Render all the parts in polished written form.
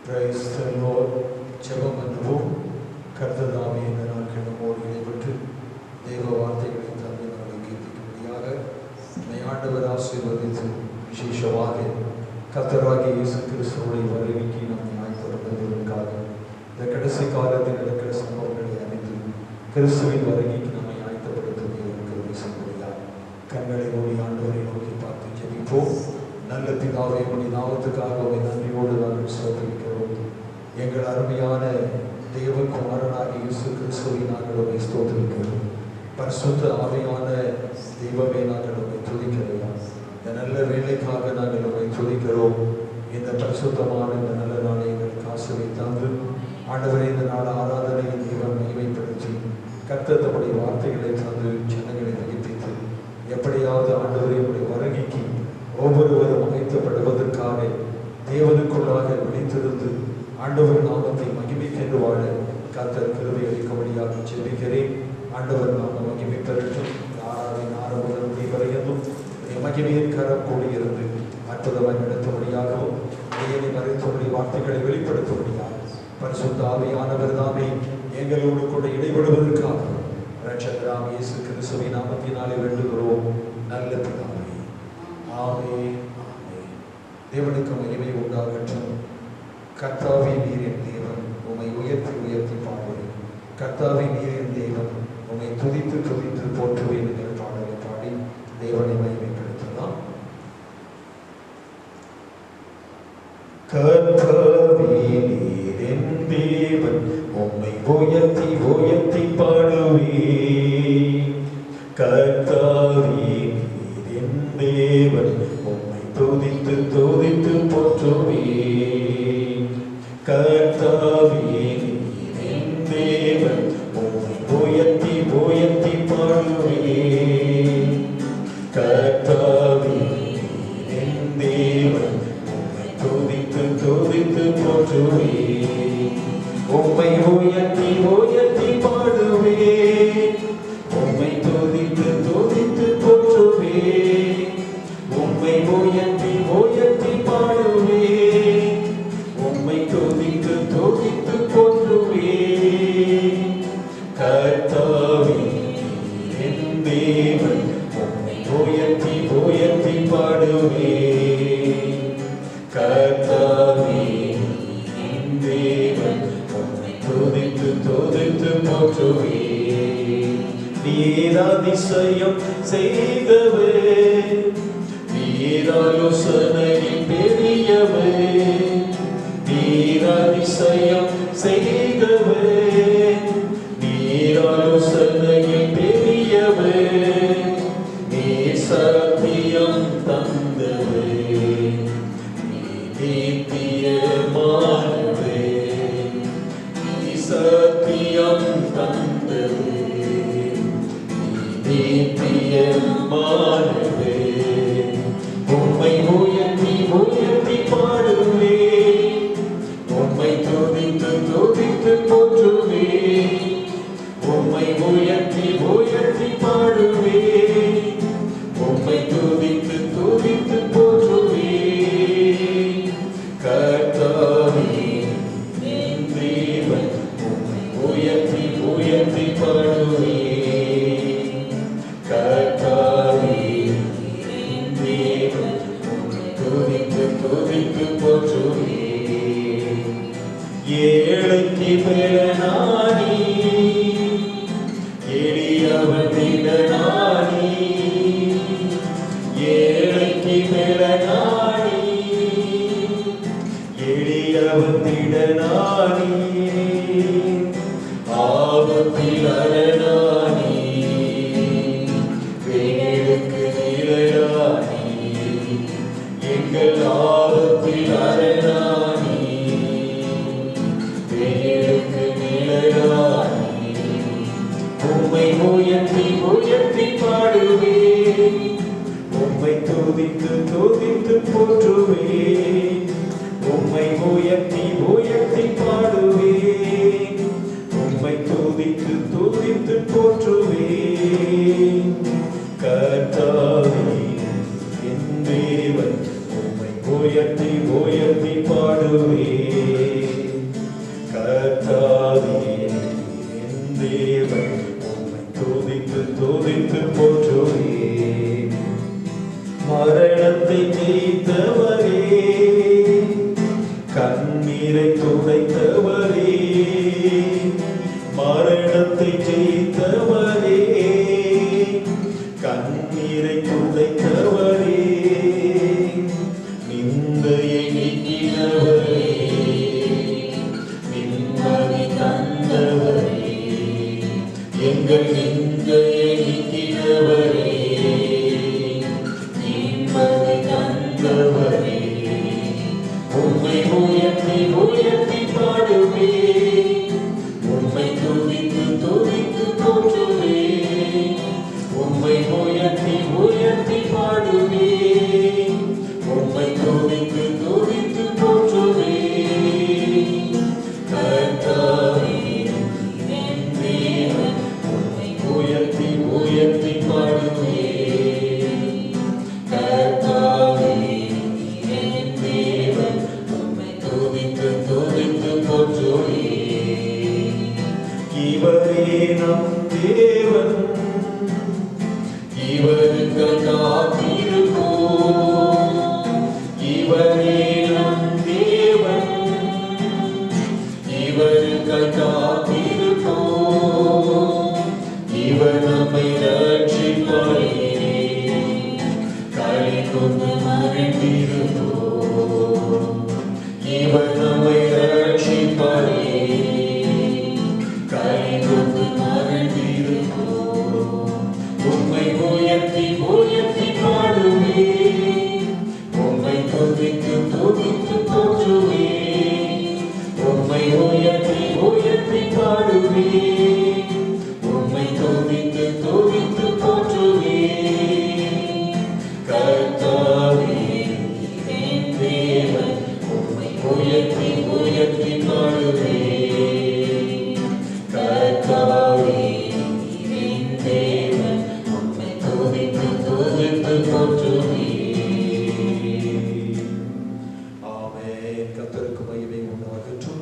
Praise the Lord. ஜெபம் பண்ணுவோம். கர்த்தர் தாமே இந்த நாட்கள் நம்மோடு இடைப்பட்டு தேவ வார்த்தைகளை தந்து நம்மை கேட்கும்படியாக நம்மை ஆண்டவர் ஆசீர்வதித்து விசேஷமாக கர்த்தராகிய இயேசு கிறிஸ்துவுடைய வருகைக்கு நம்மை ஆயத்தப்படுத்துவதற்காக இந்த கடைசி காலத்தில் நடக்கிற சம்பவங்களை அறிந்து கிறிஸ்துவின் வருகைக்கு நம்மை ஆயத்தப்படுத்துவதற்கு செய்யும்படியாக கண்களை மூடி ஆண்டவரை நோக்கி பார்த்து ஜெபிப்போம். நல்ல பிதாவே, உம்முடைய நாமத்துக்காக உம்மை நன்றியோடு நாங்கள் ஸ்தோத்திரிக்கிறோம். எங்கள் அருமையான தேவகுமாரனாகிய இயேசு கிறிஸ்துவை நாங்கள் உம்மை ஸ்தோத்திரிக்கிறோம். பரிசுத்த ஆவியான தெய்வமே, நாங்கள் உம்மை துதிக்கிறோம். இந்த நல்ல வேலைக்காக நாங்கள் உம்மை துதிக்கிறோம். இந்த பரிசுத்தமான இந்த நல்ல நாளை எங்களுக்கு ஆசீர்வதி தந்து ஆண்டவரை இந்த நாள் ஆராதனையின் தெய்வம் மகிமைப்படுத்தி கர்த்தர் தம்முடைய வார்த்தைகளை தந்து ஜனங்களை மகிழ்வித்து எப்படியாவது ஆண்டவரை உடைய வருகைக்கு ஒவ்வொருவரும் அமைக்கப்படுவதற்காக தேவனுக்குள்ளாக விழித்திருந்து ஆண்டவர் நாமத்தை மகிமைக்கென்று வாழ கர்த்தர் கிருபை அளிக்கும்படியாக ஜெபிக்கிறேன். ஆண்டவர் நாம மகிமை பெறட்டும். ஆராதனை ஆரம்பம் முடிவரையதும் மகிமையின் கரம் கூடியிருந்து அற்புதமாய் நடத்தும்படியாகவும் தேவனை மறைத்தபடி வார்த்தைகளை வெளிப்படுத்தும்படியாக பரிசுத்த ஆவியானவர் தாமே எங்களோடு கூட இடைபடுவதற்காக இரட்சகராம் இயேசு கிறிஸ்துவின் நாமத்தினாலே வேண்டுகிறோம் நல்ல பிதாவே. ஆமென். தேவனுக்கு மகிமை உண்டாகட்டும். கர்த்தாவே, நீர் என் தேவன், உம்மை உயர்த்தி உயர்த்தி பாடுவேன். கர்த்தாவே, நீர் என் தேவன், உம்மை துதித்து துதித்து போற்றுவேன் என்கிற பாடலை பாடி தேவனை மகிமைப்படுத்தலாம். கர்த்தாவே, நீர் என் தேவன், உம்மை உயர்த்தி உயர்த்தி பாடுவேன். கர்த்தாவே, நீர் என் தேவன், உம்மை துதித்து துதித்து போற்றுவேன். கர்த்தாவே, நீர் என் தேவன், உம்மை உயர்த்தி உயர்த்தி பாடுவேன். கர்த்தாவே, நீர் என் தேவன், உம்மை துதித்து துதித்து போற்றுவேன். உம்மை உயர்த்தி உயர்த்தி பாடுவேன். உம்மை துதித்து துதித்து போற்றுவேன். உம்மை உயர்த்தி உயர்த்தி பாடுவேன். உம்மை துதித்து துதித்து போற்றுவேன். கர்த்தாவே, என் தேவன், உம்மை உயர்த்தி உயர்த்தி பாடுவேன். கர்த்தாவே, என் தேவன், உம்மை துதித்து துதித்து போற்றுவேன். நீர் அதிசயம் செய்தவர், நீர் ஆலோசனையில் பெரியவர். நீர் அதிசயம் செய்தவர், நீர் ஆலோசனையில் பெரியவர். நீர் சத்தியம் தந்தவர், நீர் நித்தியமானவர். நீர் சத்தியம் தந்தவர், நித்தியமானவர். உம்மை உயர்த்தி உயர்த்தி பாடுவேன். உம்மை துதித்து துதித்து போற்றுவேன். உம்மை உயர்த்தி உயர்த்தி பாடுவேன். உம்மை துதித்து துதித்து போற்றுவேன். கர்த்தாவே, என் தேவன், உம்மை உயர்த்தி உயர்த்தி பாடுவேன். கர்த்தாவே, என் தேவன், உம்மை துதித்து துதித்து போற்றுவேன். ஏழைக்கு பெலனானி, எளியவன் திடனானி. ஏழைக்கு பெலனானி, எளியவன் திடனானி. ஆபத்தில் அரணானி, வேலுக்கு நிழலானி. எங்கள் ஆபத்தில் அரணானி, வேலுக்கு நிழலானி. உம்மை உயர்த்தி உயர்த்தி பாடுவேன். உம்மை துதித்து துதித்து போற்றுவேன். உம்மை உயர்த்தி உயர்த்தி பாடுவேன். உம்மை துதித்து துதித்து போற்றுவேன். கர்த்தாவே, என் தேவன், உம்மை உயர்த்தி உயர்த்தி பாடுவேன். தேவன் உம்மை துதித்து துதித்து போற்றுவேன். மரணத்தை ஜெயித்தவரே, கண்ணீரை துடைத்தவரே, மரணத்தை ஜெயித்தவரே, கண்ணீரை துடைத்தவரே, நிந்தையை நீக்கினவரே, நிம்மதி தந்தவரே, எங்கள் நிந்தையை நீக்கினவரே, நிம்மதி தந்தவரே, உம்மை உயர்த்தி உயர்த்தி பாடுவே, உம்மை துதித்து துதித்து போற்றுவே, உம்மை உயர்த்தி உயர்த்தி பாடுவே, உம்மை துதித்து துதித்து போற்றுவே. கர்த்தாவே என் தேவன், உம்மை உயர்த்தி உயர்த்தி பாடுவே. கர்த்தாவே என் தேவன், உம்மை துதித்து துதித்து போற்றுவே. இவரே நம் தேவன், இவருக்கு காத்திருப்போம். இவரே நம் தேவன், இவருக்கு காத்திருப்போம். இவர் நம்மை ரட்சிப்பாரே, களி கொண்டு மகிழ்ந்திருப்போம். இவர் நம்மை ரட்சிப்பாரே, களி கொண்டு மகிழ்ந்திருப்போம். உம்மை உயர்த்தி உயர்த்தி பாடுவே, உம்மை துதித்து துதித்து போற்றுவே, உம்மை உயர்த்தி உயர்த்தி பாடுவே, உம்மை துதித்து துதித்து போற்றுவே. கர்த்தாவே என் தேவன், உம்மை உயர்த்தி உயர்த்தி பாடுவே. கர்த்தாவே என் தேவன், உம்மை துதித்து துதித்து போற்றுவே. ஆமென். கர்த்தருக்கு மகிமை உண்டாகட்டும்.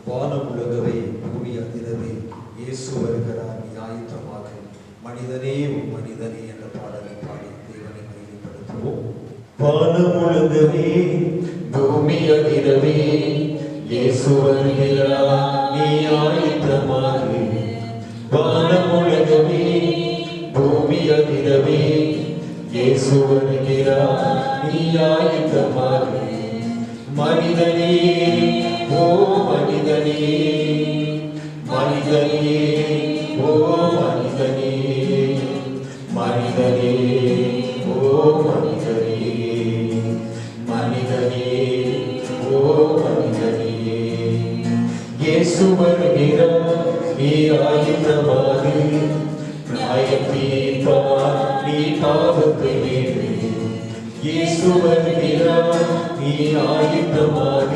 வானம் உலகவே பூமி அதிரவே இயேசு வருகிறார், நீ ஆயத்தமாக. மனிதனே உன் மனிதனே என்ற பாடலை பாடி தேவனை மகிமைப்படுத்துவோம். வானம் உலகவே பூமி அதிரவே இயேசு வருகிறார், நீ ஆயத்தமாக. வானம் உலகவே பூமி அதிரவே இயேசு வருகிறார், நீ ஆயத்தமாக. மனிதனே ஓ மனிதனே, மனிதனே ஓ மனிதனே, மனிதனே ஓ மனிதனே, மனிதனே ஓ மனிதனே. இயேசு வருகிறார், நீ ஆயத்தமாக. நியாயம் தீர்ப்பார், நீ பாவத்தை மீது. இயேசு வருகிறார், நீ ஆயத்தமாக.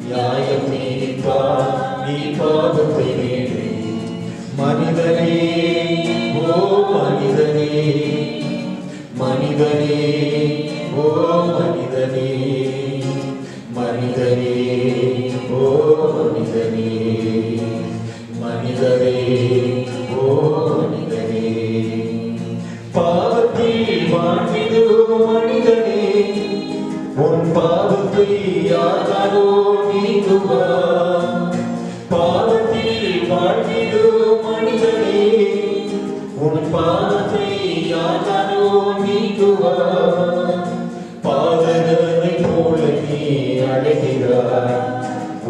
நியாயம் தீர்ப்பார், நீ பாவத்தை மீது. மனிதனே ஓ மனிதனே, மனிதனே ஓ மனிதனே, மனிதனே ஓ மனிதனே, மனிதனே ஓ மனிதனே. பாவத்தில் வாழ்ந்திடும் மனிதனே, உன் பாவத்தை யாராலோ நீங்குவார். பாவத்தில் வாழ்ந்திடும் மனிதனே, உன் பாவத்தை யாராலோ நீங்குவார். பாதகனை போல நீ அழைகிறாய்,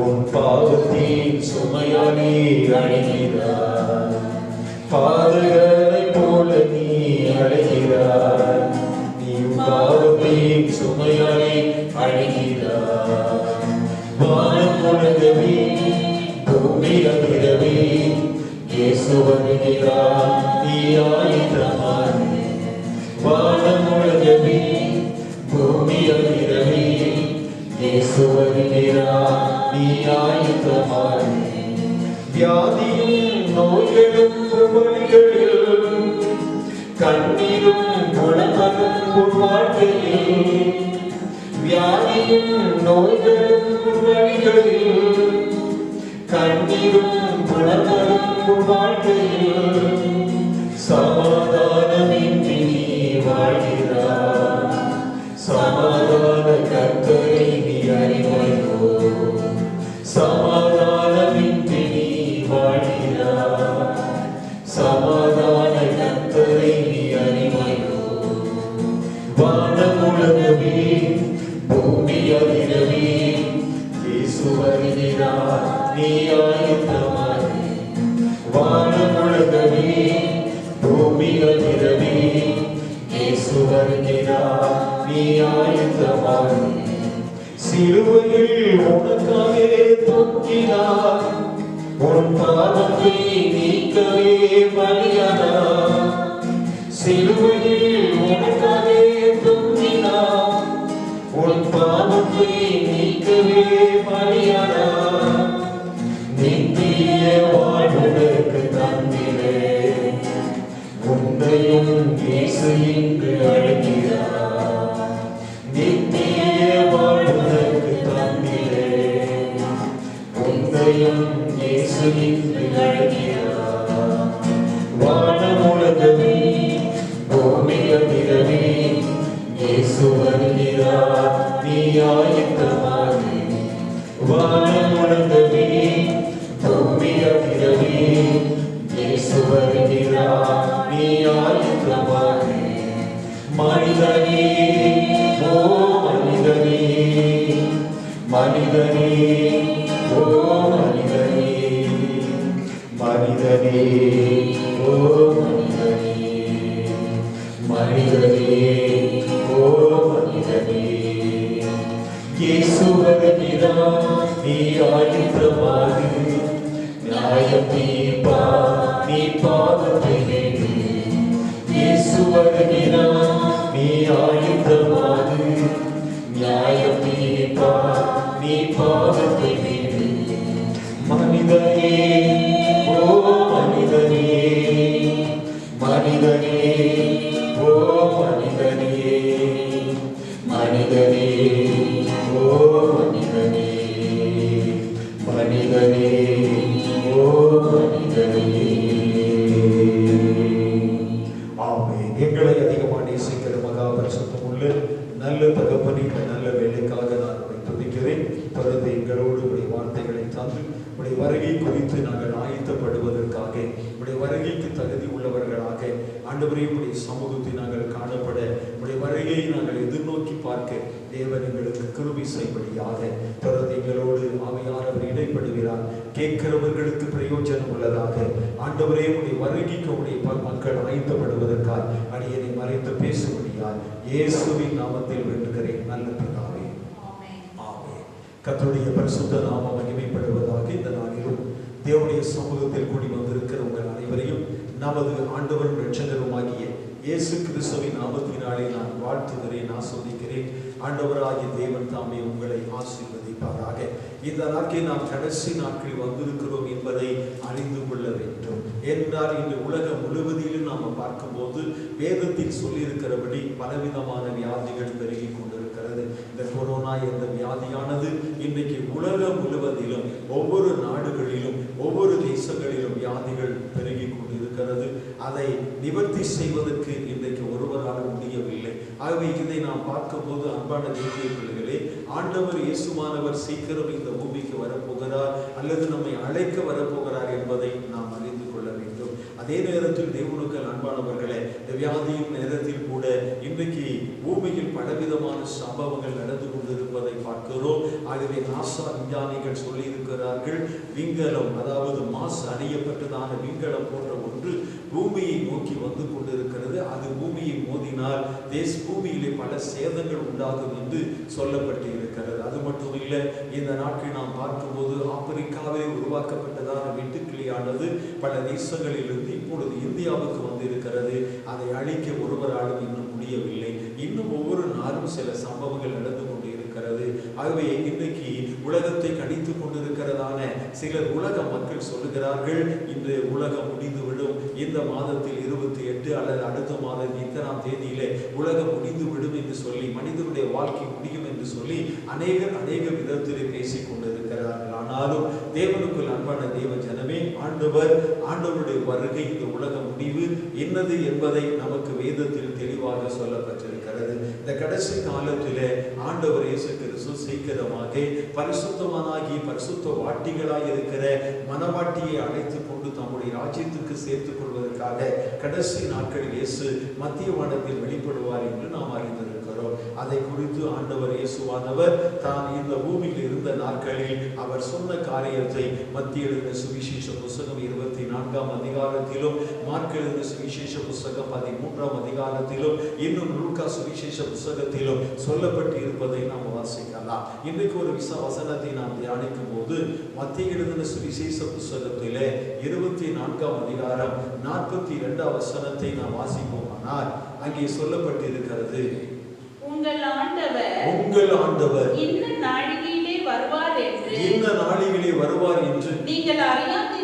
உன் பாவத்தின் சுமையானே அழைகிறாய். பாதகனை போல நீ அழைகிறாய், நீ பாவத்தின் சுமையானே அழைகிறாய். வானம் உலகவே பூமி அதிரவே இயேசு வருகிறார், நீ ஆயத்தமாக. வானம் உலகவே பூமி அதிரவே இயேசு வருகிறார், நீ ஆயத்தமாக. வியாதியும் நோய்களும் வழிகளில், கண்ணீரும் குணங்களும் உன் வாழ்க்கையில். வியாதியும் நோய்களும் வழிகளில், கண்ணீரும் புலம்பலும் வாழ்க்கையில் சமாதானமின்றி நீ வாழ்கிறாய். சமாதான கர்த்தரை நீ அறிவாயோ? சமாதானமின்றி நீ வாழ்கிறாய். சமாதான கர்த்தரை நீ அறிவாயோ? வானமுலகமே பூமி அதிரவே இயேசு வருகிறார், நீ ஆயத்தமாகி. வானமுலகமே பூமி அதிரவே இயேசு வருகிறார், நீ ஆயத்தமாகி. சிலுவையில் உனக்காக தொங்கினார், உன் பாவத்தை நீக்கவே பலியானார். சிலுவையில் உனக்காக தொங்கினார், உன் பாவத்தை நீக்கவே பலியானார். நித்திய வாழ்வுக்கு தந்திரே உன்னையும் இயேசு இங்கு அழைக்கிறார். நித்திய வாழ்வுக்கு தந்திரே உன்னையும் இயேசு இங்கு அழைக்கிறார். வானமுலகமே பூமி அதிரவே இயேசு வருகிறார், நீ ஆயத்தமாகி. வானமுலகமே பூமி அதிரவே இயேசு வருகிறார், நீ ஆயத்தமாகி. மனிதனே ஓ மனிதனே, மனிதனே ஓ மனிதனே, மனிதனே ஓ மனிதனே, மனிதனே ஓ மனிதனே. இயேசு வருகிறார், நீ ஆயத்தமாகு. நியாயம் தீர்ப்பார், நீ பாவத்தை விடு. இயேசு வருகிறார், நீ ஆயத்தமாகு. நியாயம் தீர்ப்பார், நீ பாவத்தை விடு. மனிதனே ஓ மனிதனே, மனிதனே ஓ மனிதனே, மனிதனே ஓ மனிதனே, மனிதனே ஓ மனிதனே. ஆமென். எங்களை அதிகமாக நேசிக்கிற மகா பரிசுத்தம் உள்ள நல்ல தகப்பனே, இந்த நல்ல வேலைக்காக நான் உங்களை துதிக்கிறேன். தொடர்ந்து எங்களோடு உடைய வார்த்தைகளை தந்து உடைய வருகை குறித்து நாங்கள் ஆயத்தப்படுவதற்காக, உடைய வருகைக்கு தகுதி உள்ளவர்களாக ஆண்டவரே உடைய சமூகத்தை நாங்கள் காணப்பட, உடைய வருகையை நாங்கள் எதிர்நோக்கி பார்க்க தேவன் எங்களுக்கு கிருபை செய்யும்படியாக தொடர்ந்து எங்களோடு ஆவியானவர் இடைப்படுகிறார். கேட்கிறவர்களுக்கு பிரயோஜனம் உள்ளதாக ஆண்டவரே உடைய வருகைக்கு உடைய மக்கள் ஆயத்தப்படுவதற்காக அடியனை மறைத்து பேசும்படியால் இயேசுவின் நாமத்தில் வேண்டுகிறேன் நல்ல பிதாவே, ஆமென். கர்த்தருடைய பரிசுத்த நாமம் மகிமைப்படுவதாக. இந்த நாளிலும் தேவனுடைய சமூகத்தில் கூடி வந்திருக்கிற உங்கள் அனைவரையும் நமது ஆண்டவரும் இரட்சகருமாகிய இயேசு கிறிஸ்துவின் நாமத்தினாலே நான் வாழ்த்துகிறேன், ஆசீர்வதிக்கிறேன். ஆண்டவராகிய தேவன் தாமே உங்களை ஆசீர்வதிப்பாராக. இந்த நாட்களில் நாம் கடைசி நாட்களில் வந்திருக்கிறோம் என்பதை அறிந்து கொள்ள வேண்டும். என்றால் இன்று உலகம் முழுவதிலும் நாம் பார்க்கும்போது வேதத்தில் சொல்லியிருக்கிறபடி பலவிதமான வியாதிகள் பெருகி கொண்டிருக்கிறது. இந்த கொரோனா என்ற வியாதியானது இன்றைக்கு உலகம் முழுவதிலும் ஒவ்வொரு நாடுகளிலும் ஒவ்வொரு தேசங்களிலும் வியாதிகள் பெருகி கொண்டிருக்கிறது. அதை நிவர்த்தி செய்வதற்கு இன்றைக்கு ஒருவரால் முடியவில்லை. ஆகவே இதை நாம் பார்க்கும்போது அன்பான தேவனுடைய பிள்ளைகளே, ஆண்டவர் இயேசுவானவர் சீக்கிரம் இந்த பூமிக்கு வரப்போகிறார் அல்லது நம்மை அழைக்க வரப்போகிறார் என்பதை நாம் அறிந்து கொள்ள வேண்டும். அதே நேரத்தில் தேவனுக்கு அன்பானவர்களே, இந்த வியாதியின் நேரத்தில் கூட இன்றைக்கு பூமியில் பலவிதமான சம்பவங்கள் நடந்து கொண்டிருப்பதை பார்க்கிறோம். ஆகவே நாசா விஞ்ஞானிகள் சொல்லி இருக்கிறார்கள், விண்கலம் அதாவது மாசு அறியப்பட்டதான விண்கலம் போன்ற ஒன்று பூமியை நோக்கி வந்து கொண்டிருக்கிறது. அது பூமியை மோதினால் பூமியிலே பல சேதங்கள் உண்டாகும் என்று சொல்லப்பட்டு இருக்கிறது. அது மட்டும் இல்லை, இந்த நாட்கள் நாம் பார்க்கும்போது ஆப்பிரிக்காவே உருவாக்கப்பட்டதான வெட்டுக்கிளியானது பல தேசங்களிலிருந்து இப்பொழுது இந்தியாவுக்கு வந்து இருக்கிறது. அதை அழிக்க ஒருவராலும் இன்னும் முடியவில்லை. இன்னும் ஒவ்வொரு நாளும் சில சம்பவங்கள் நடந்து கொண்டு இருக்கிறது. ஆகவே இன்றைக்கு உலகத்தை கணித்து கொண்டிருக்கிறதான சிலர் உலக மக்கள் சொல்லுகிறார்கள், இன்று உலகம் முடிந்துவிடும், இந்த மாதத்தில் 28 அல்லது அடுத்த மாதம் இத்தனாம் தேதியிலே உலகம் முடிந்துவிடும் என்று சொல்லி, மனிதனுடைய வாழ்க்கை முடியும் என்று சொல்லி அநேக விதத்திலே பேசிக் கொண்டிருக்கிறார்கள். ஆனாலும் தேவனுக்குள் அன்பான ஆண்டவருடைய வருகை, இந்த உலக முடிவு என்னது என்பதை நமக்கு வேதத்தில் தெளிவாக சொல்லப்பட்டிருக்கிறது. இந்த கடைசி காலத்திலே ஆண்டவர் இயேசு கிறிஸ்து சீக்கிரமாக பரிசுத்தவானாகி பரிசுத்த வாட்டிகளாய் இருக்கிற மனவாட்டியை அழைத்து கொண்டு தம்முடைய ராஜ்யத்துக்கு சேர்த்துக் கொள்வதற்காக கடைசி நாட்களில் இயேசு மத்திய வானத்தில் வெளிப்படுவார் என்று நாம் அறிந்திருக்கிறோம். அதை குறித்து ஆண்டவர் இயேசுவானவர் தான் இந்த பூமியில் இருந்த நாட்களில் அவர் சொன்ன காரியத்தை மத்திய எழுதின சுவிசேஷ புஸ்தகம் 24ஆம் அதிகாரத்திலும், மார்க் எழுதின சுவிசேஷ புஸ்தகம் 13ஆம் அதிகாரத்திலும், இன்னும் லூக்கா சுவிசேஷ புஸ்தகத்திலும் சொல்லப்பட்டு இருப்பதை நாம் வாசிக்கலாம். இன்றைக்கு ஒரு வசனத்தை நாம் தியானிக்கும் போது மத்திய எழுதின சுவிசேஷ புஸ்தகத்திலே 24ஆம் அதிகாரம் 42ஆம் வசனத்தை நாம் வாசிப்போமானால் அங்கே சொல்லப்பட்டு இருக்கிறது, உங்கள் ஆண்டவர் இன்ன நாழிகையிலே வருவார் என்று நீங்கள் அறியாமல்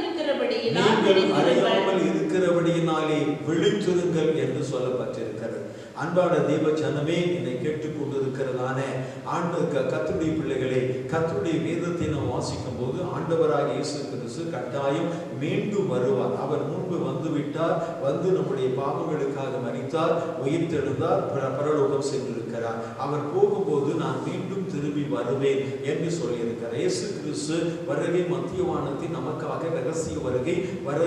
இருக்கிறபடியினாலே விழித்திருங்கள் என்று சொல்லப்பட்டிருக்கிறது. அன்பான தேவ ஜனமே, என்னை கேட்டுக் கொண்டிருக்கிறதான கர்த்தருடைய பிள்ளைகளே, கர்த்தருடைய வேதத்தை நாம் வாசிக்கும் போது ஆண்டவராகிய இயேசு கிறிஸ்து கட்டாயம் மீண்டும் வருவார். அவர் முன்பு வந்து விட்டார், வந்து நம்முடைய பாவங்களுக்காக மரித்தார், உயிர்த்தெழுந்தார், பரலோகம் சென்றிருக்கிறார். அவர் போகும்போது நான் மீண்டும் திரும்பி வருவேன் என்று சொல்லியிருக்கிறார். இயேசு கிறிஸ்து வருகை மத்திய வானத்தில் நமக்காக ரகசிய வருகை வர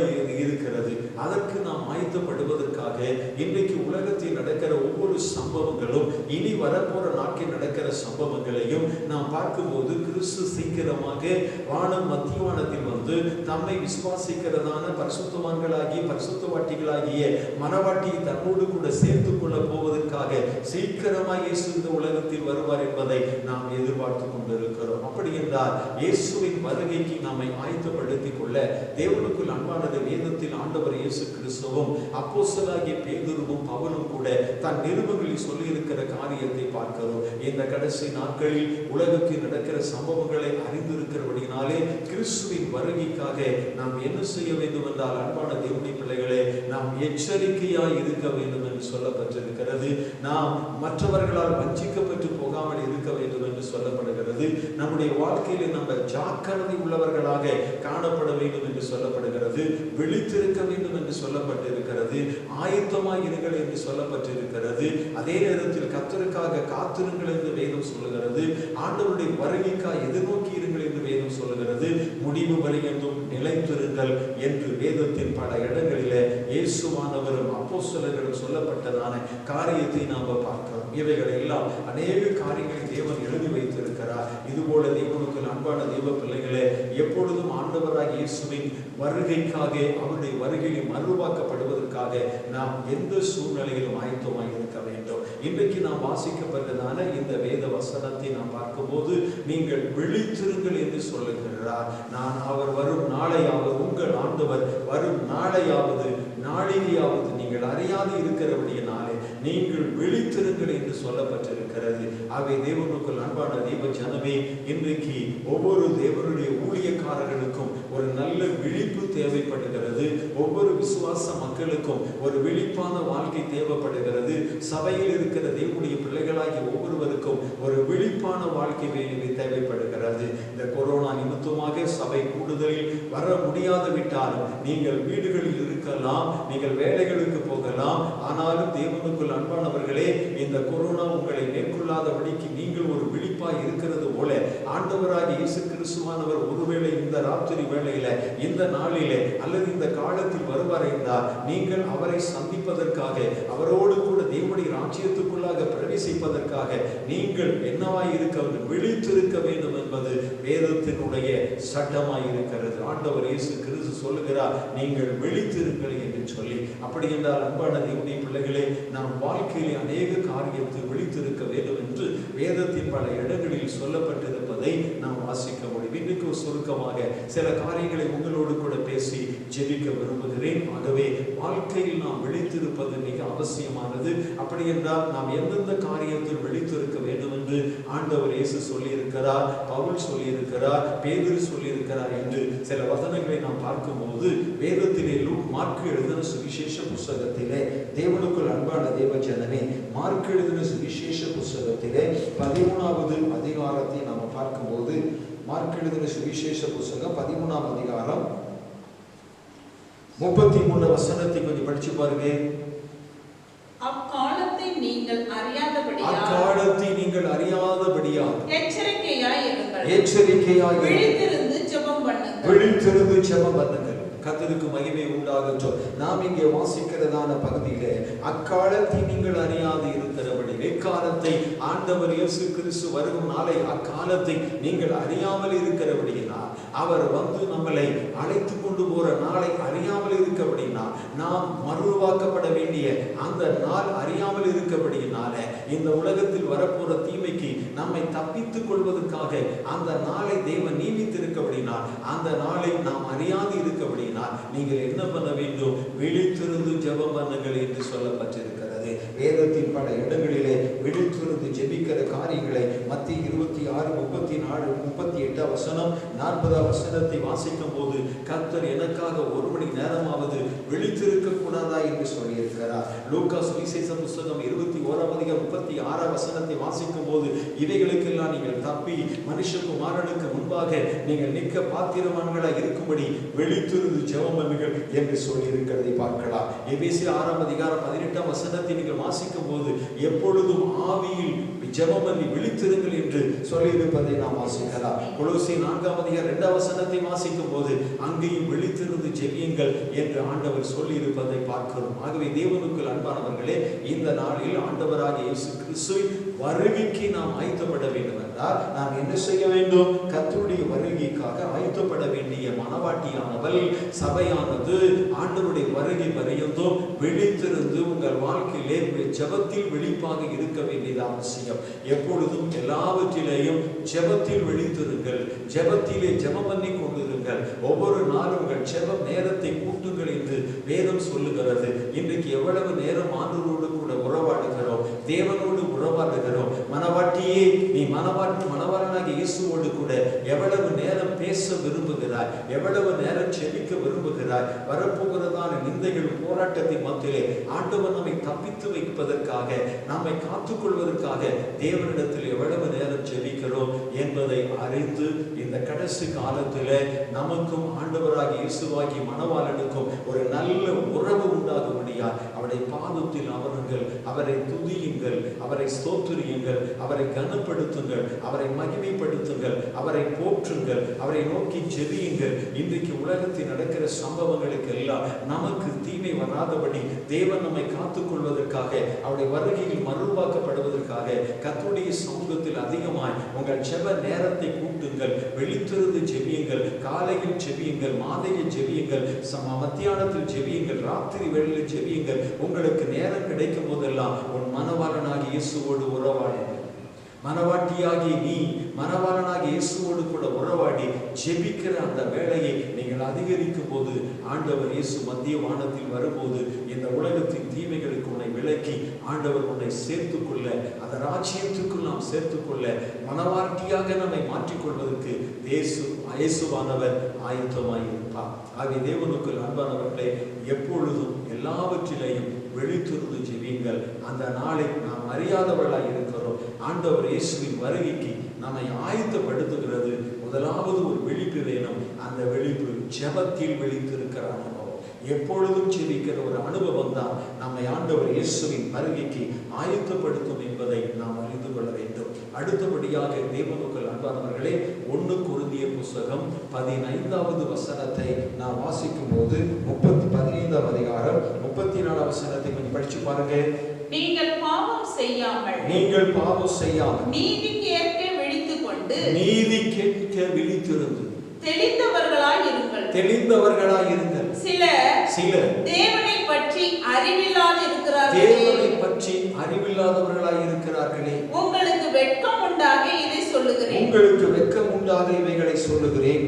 இருக்கிறது. அதற்கு நாம் ஆயத்தப்படுவதற்காக இன்றைக்கு உலகத்தில் நடக்கிற ஒவ்வொரு சம்பவங்களும், இனி வரப்போற நாட்கள் நடக்கிற சம்பவங்களையும் நாம் பார்க்கும்போது கிறிஸ்து சீக்கிரமாக வானம் மத்திய வானத்தில் வந்து தம்மை விசுவாசிக்கிறதான பரிசுத்தவான்களாகிய பரிசுத்தவாட்டிகளாகிய மனவாட்டியை தன்னோடு கூட சேர்த்துக் கொள்ள போவதற்காக சீக்கிரமாக இயேசு இந்த உலகத்தில் வருவார் என்பதை நாம் எதிர்பார்த்து கொண்டிருக்கிறோம். அப்படி என்றால் இயேசுவின் வருகைக்கு நம்மை ஆயத்தப்படுத்திக் கொள்ள தேவனுக்குள் அன்பானது வேதத்தில் ஆண்டவர் இயேசு கிறிஸ்துவும் அப்போஸ்தலராகிய பேதுருவும் பவுலும் கூட தன் நிருபங்களில் சொல்லி இருக்கிற காரியத்தை பார்க்கிறோம். இந்த கடைசி நாட்களில் உலகத்தில் நடக்கிற சம்பவங்களை அறிந்திருக்கிறபடினாலே கிறிஸ்துவின் வருகைக்காக நாம் என்ன செய்ய வேண்டும் என்றால், அன்பான தேவனுடைய பிள்ளைகளே, நாம் எச்சரிக்கையாய் இருக்க வேண்டும் என்று சொல்லப்பட்டிருக்கிறது. நாம் மற்றவர்களால் வஞ்சிக்கப்பட்டு போகாமல் இருக்க வேண்டும் என்று சொல்லப்படுகிறது. நம்முடைய வாழ்க்கையிலே நம்ம ஜாக்கிரதை உள்ளவர்களாக காணப்பட வேண்டும் என்று சொல்லப்படுகிறது. விழித்திருக்க வேண்டும் என்று சொல்லப்பட்டிருக்கிறது. ஆயத்தமாய் இருங்கள் என்று சொல்லப்பட்டிருக்கிறது. அதே நேரத்தில் கர்த்தருக்காக காத்திருங்கள் என்று வேதம் சொல்லுகிறது. ஆண்டவருடைய வருகைக்காக எதிர்நோக்கி இருங்கள் என்று வேதம் சொல்லுகிறது. முடிவு வரை என்றும் நிலைத்திருங்கள் என்று வேதத்தின் பல இடங்களிலே இயேசுவானவரும் அப்போஸ்தலர்களும் சொல்லப்பட்டதான காரியத்தை நாம் பார்க்கிறோம். இவைகளை எல்லாம் அநேக காரியங்களை தேவன் எழுதி வைத்திருக்கிறார். இதுபோல தேவனுக்கு அன்பான தேவ பிள்ளைகளே, எப்பொழுதும் ஆண்டவராகிய இயேசுவின் வருகைக்காக, அவருடைய வருகையில் மறுவாக்கப்படுவதற்காக நாம் எந்த சூழ்நிலையிலும் ஆயத்தமாய் இருக்க வேண்டும். இன்றைக்கு நாம் வாசிக்கப்பட்டதான இந்த வேத வசனத்தை நாம் பார்க்கும்போது, நீங்கள் விழித்திருங்கள் என்று சொல்லுகிறார். நான் அவர் வரும் நாளையாவது, உங்கள் ஆண்டவர் வரும் நாளையாவது நாளிகையாவது நீங்கள் அறியாது இருக்கிறபடியினாலே நீங்கள் விழித்திருங்கள் என்று சொல்லப்பட்டிருக்கிறது. ஆகவே தேவனுக்குள் அன்பான தேவ ஜனமே, இன்றைக்கு ஒவ்வொரு தேவனுடைய ஊழியக்காரர்களுக்கும் ஒரு நல்ல விழிப்பு தேவைப்படுகிறது. ஒவ்வொரு விசுவாச மக்களுக்கும் ஒரு விழிப்பான வாழ்க்கை தேவைப்படுகிறது. சபையில் இருக்கிற தேவனுடைய பிள்ளைகளாகிய ஒவ்வொருவருக்கும் ஒரு விழிப்பான வாழ்க்கை தேவைப்படுகிறது. இந்த கொரோனா நிமித்தமாக சபை கூடுதலில் வர முடியாது விட்டாலும் நீங்கள் வீடுகளில் இருக்கலாம், நீங்கள் வேலைகளுக்கு போகலாம். ஆனாலும் தேவனுக்குள் அன்பானவர்களே, இந்த கொரோனா உங்களை மேற்கொள்ளாதபடிக்கு நீங்கள் ஒரு விழிப்பாய் இருக்கிறது போல ஆண்டவராகிய இயேசு கிறிஸ்துவானவர் ஒருவேளை இந்த ராத்திரி வேளையில, இந்த நாளிலே அல்லது இந்த காலத்தில் வருவார் என்றால், நீங்கள் அவரை சந்திப்பதற்காக, அவரோடு கூட தேவனுடைய ராஜ்யத்துக்குள்ளாக பிரவேசிப்பதற்காக நீங்கள் என்னவாய் இருக்க வேண்டும், விழித்திருக்க வேண்டும் என்பது வேதத்தினுடைய சட்டமாய் இருக்கிறது. ஆண்டவர் இயேசு கிறிஸ்து சொல்லுகிறார், நீங்கள் விழித்திருங்கள் என்று சொல்லி. அப்படி என்றால் அன்பான தேவனுடைய பிள்ளைகளே, நாம் வாழ்க்கையிலே அநேக காரியத்தை விழித்திருக்க வேண்டும் என்று வேதத்தின் பல இடங்களில் சொல்லப்பட்டிருப்பதை நாம் வாசிக்க முடியும். இன்றைக்கு சுருக்கமாக சில காரியங்களை உங்களோடு கூட பேசி ஜெபிக்க விரும்புகிறேன். ஆகவே வாழ்க்கையில் நாம் விழித்திருப்பது மிக அவசியமானது. அப்படி என்றால் நாம் எந்தெந்த காரியத்தில் விழித்திருக்க வேண்டும் என்று ஆண்டவர் இயேசு சொல்லியிருக்கிறார், பவுல் சொல்லியிருக்கிறார், பேதுரு சொல்லியிருக்கிறார் என்று சில வசனங்களை நாம் பார்க்கும்போது, வேதத்திலே மார்க் எழுதின சுவிசேஷ புஸ்தகத்திலே, தேவனுக்குள் அன்பான தேவ ஜனமே, மார்க் எழுதின சுவிசேஷ புஸ்தகத்திலே 13வது அதிகாரத்தை நாம் பார்க்கும்போது, மார்க் எழுதின சுவிசேஷ புஸ்தகம் 13ஆம் அதிகாரம் 33 வசனத்தை கொஞ்சம் படிச்சு பாருங்க. அக்காலத்தை நீங்கள் அறியாதபடியால் எச்சரிக்கையாய் இருங்கள். விழித்திருந்து ஜெபம் பண்ணுங்கள். கர்த்தருக்கு மகிமை உண்டாகட்டும். நாம் இங்கே வாசிக்கிறதான பகுதியிலே அக்காலத்தை நீங்கள் அறியாது இருக்கிறபடி, எக்காலத்தை ஆண்டவர் இயேசு கிறிஸ்து வரும் நாளை அக்காலத்தை நீங்கள் அறியாமல் இருக்கிறபடியினால், அவர் வந்து நம்மளை அழைத்து கொண்டு போற நாளை அறியாமல் இருக்கபடினால், நாம் மறுவாக்கப்பட வேண்டிய அந்த நாள் அறியாமல் இருக்கபடியினால, இந்த உலகத்தில் வரப்போற தீமைக்கு நம்மை தப்பித்துக் கொள்வதற்காக அந்த நாளை தேவன் நியமித்திருக்கபடினால், அந்த நாளை நாம் அறியாது இருக்கபடி நீங்கள் என்ன பண்ண வேண்டும்? விழித்திருந்து ஜெபம் பண்ணுங்கள் என்று சொல்லப்பட்டிருக்கிறது. வேதத்தின் பல இடங்களிலே விழித்திருந்து ஜெபிக்கிற காரியங்களை மத்திய 26:34-38 வசனம் 40 வசனத்தை வாசிக்கும் போது, கர்த்தர் எனக்காக ஒரு மணி நேரமாவது விழித்திருக்க கூடாதா என்று சொல்லியிருக்கிறார். லூக்கா சுவிசேஷ புத்தகம் 21:36 வசனத்தை வாசிக்கும் போது, இவைகளுக்கெல்லாம் நீங்கள் தப்பி மனுஷகுமாரனுக்கு முன்பாக நீங்கள் நிற்க பாத்திரவான்களாக இருக்கும்படி விழித்திருந்து ஜெபம் பண்ணுங்கள் என்று சொல்லி இருக்கிறதை பார்க்கலாம். எபேசியர் 6:18 வசனத்தை நீங்கள் வாசிக்கும் போது, எப்பொழுதும் ஆவியில் ஜெபம் பண்ணி விழித்திருங்கள் என்று சொல்லி இருப்பதை நாம் வாசிக்கலாம். கொலோசியர் 4:2 வசனத்தை வாசிக்கும் போது, அங்கேயும் விழித்திருந்து ஜெபியுங்கள் என்று ஆண்டவர் சொல்லி இருப்பதை பார்க்கிறோம். ஆகவே தேவனுக்கு அன்பானவர்களே, இந்த நாளில் ஆண்டவராகிய இயேசு கிறிஸ்துவின் வருகைக்கு நாம் ஆயத்தப்பட வேண்டும் என்றால் நாம் என்ன செய்ய வேண்டும்? கர்த்தருடைய வருகைக்காக ஆயத்தப்பட வேண்டிய மனவாட்டியானவள் சபையானது ஆண்டவருடைய வருகை பரியந்தம் விழித்திருந்து உங்கள் வாழ்க்கையிலே ஜெபத்தில் விழிப்பாக இருக்க வேண்டியது அவசியம். எப்பொழுதும் எல்லாவற்றிலேயும் ஜெபத்தில் விழித்திருங்கள், ஜெபத்திலே ஜெபம் பண்ணி கொண்டிருங்கள். ஒவ்வொரு நாளும் உங்கள் ஜெப நேரத்தை கூட்டுங்கள் என்று வேதம் சொல்லுகிறது. இன்றைக்கு எவ்வளவு நேரம் ஆண்டவரோடு கூட உறவாடுகிறோம், தேவனோடு உறவாடுகிறோம். மனவாட்டியே, நீ மனவாளனாகிய இயேசுவோடு கூட எவ்வளவு நேரம் பேச விரும்புகிறாய், எவ்வளவு நேரம் ஜெபிக்க விரும்புகிறாய்? வரப்போகிறதான நிந்தைகள் போராட்டத்தின் மத்தியிலே ஆண்டவர் நம்மை தப்பித்து வைப்பதற்காக, நம்மை காத்துக்கொள்வதற்காக தேவனிடத்தில் எவ்வளவு நேரம் ஜெபிக்கிறோம் என்பதை அறிந்து, இந்த கடைசி காலத்தில் நமக்கும் ஆண்டவராகிய இயேசுவாகி மனவாளனுக்கும் ஒரு நல்ல உறவு உண்டாகும்படியால் அவருடைய பாதத்தில் அமருங்கள், அவரை துதியுங்கள், அவரை ஸ்தோத்திரியுங்கள், அவரை கனப்படுத்துங்கள், அவரை மகிமைப்படுத்துங்கள், அவரை போற்றுங்கள், அவரை நோக்கி ஜெபியுங்கள். இன்றைக்கு உலகத்தில் நடக்கிற சம்பவங்களுக்கு எல்லாம் நமக்கு தீமை வராதபடி தேவன் நம்மை காத்துக் கொள்வதற்காக, அவருடைய வருகையில் மறுவாக்கப்படுவதற்காக கர்த்தருடைய சமூகத்தில் அதிகமாய் உங்கள் ஜெப நேரத்தை கூட்டுங்கள். விழித்திருந்து ஜெபியுங்கள். காலையில் ஜெபியுங்கள், மாலையில் ஜெபியுங்கள், மத்தியானத்தில் ஜெபியுங்கள், ராத்திரி வேளையில் ஜெபியுங்கள். உங்களுக்கு நேரம் கிடைக்கும் போதெல்லாம் உன் மனவாளனாகிய இயேசுவோடு உறவாடு. மனவாட்டியாகி நீ மனவாளனாகிய இயேசுவோடு கூட உறவாடி ஜெபிக்கிற அந்த வேளையை நீங்கள் அதிகரிக்கும் போது, ஆண்டவர் இயேசு மத்திய வானத்தில் வரும்போது இந்த உலகத்தின் தீமைகளுக்கு உன்னை விலக்கி ஆண்டவர் உன்னை சேர்த்துக்கொள்ள, அந்த ராஜ்யத்துக்குள் நாம் சேர்த்துக்கொள்ள, மனவாட்டியாக நம்மை மாற்றிக்கொள்வதற்கு இயேசுவானவர் ஆயத்தமாய் இருப்பார். ஆகிய தேவனுக்கு அன்பானவர்களே, எப்பொழுதும் எல்லாவற்றிலையும் விழித்திருந்து ஜெபியுங்கள். அந்த நாளை நாம் அறியாதவர்களாய் இருக்கிறோம். ஆண்டவர் இயேசுவின் வருகைக்கு நம்மை ஆயத்தப்படுத்துகிறது. முதலாவது ஒரு விழிப்பு வேணும். அந்த விழிப்பு ஜெபத்தில் விழித்திருக்கிற அனுபவம், எப்பொழுதும் ஜெபிக்கிற ஒரு அனுபவம் தான் நம்மை ஆண்டவர் இயேசுவின் வருகைக்கு ஆயத்தப்படுத்தும் என்பதை நாம் அறிந்து கொள்ள வேண்டும். அடுத்தபடியாக தேவனுக்கு அன்பானவர்களே, 1 கொரிந்தியர் புத்தகம் 15வது வசனத்தை நாம் வாசிக்கும் போது 15ஆம் அதிகாரம் 34 வசனத்தை கொஞ்சம் படிச்சு பாருங்க. நீங்கள் பாவம் செய்யாமல் நீதி கேட்க விழித்துக்கொண்டு தெளிந்தவர்களாய் இருங்கள். சிலர் தேவனை பற்றி அறிவில்லாதவர்களாய் இருக்கிறார்களே. உங்களுக்கு வெட்கம் உண்டாக இவைகளை சொல்லுகிறேன்.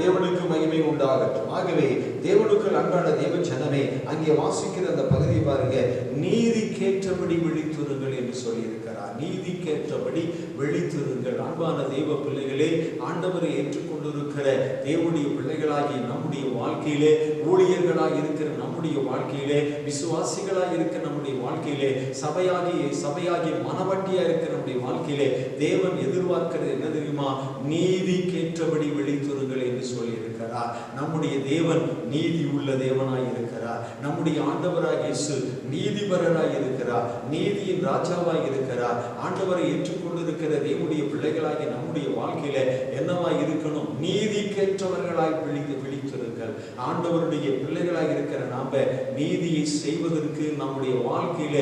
தேவனுக்கு மகிமை உண்டாகட்டும். ஆகவே தேவனுக்கு அன்பான தேவ ஜனமே, அங்கே வாசிக்கிற அந்த பகுதி பாருங்க. நீதிக்கேற்றபடி விழித்திருங்கள் என்று சொல்லி இருக்கிறார். நீதிக்கேற்றபடி விழித்திருங்கள். அன்பான தேவ பிள்ளைகளே, ஆண்டவரை ஏற்றுக்கொண்டிருக்கிற தேவனுடைய பிள்ளைகளாகி நம்முடைய வாழ்க்கையிலே, ஊழியர்களாக இருக்கிற நம்முடைய வாழ்க்கையிலே, விசுவாசிகளாக இருக்கிற நம்முடைய வாழ்க்கையிலே, சபையாகி மனவட்டியா இருக்கிற நம்முடைய வாழ்க்கையிலே தேவன் எதிர்பார்க்கிறது என்ன தெரியுமா? நீதிக்கேற்றபடி விழித்திருங்கள் என்று சொல்லி இருக்கிறார். இருக்கிறார். நம்முடைய தேவன் நீதி உள்ள தேவனாய் இருக்கிறார். நம்முடைய ஆண்டவராய் இயேசு நீதிபரராய் இருக்கிறார், நீதியின் ராஜாவாய் இருக்கிறார். ஆண்டவரை ஏற்றுக்கொண்டிருக்கிற தேவனுடைய பிள்ளைகளாகிய நம்முடைய வாழ்க்கையில என்னவாய் இருக்கணும்? நீதிக்கேற்றவர்களாய் விழித்திருங்கள். ஆண்டவருடைய பிள்ளைகளாய் இருக்கிற நாம நீதியை செய்வதற்கு நம்முடைய வாழ்க்கையில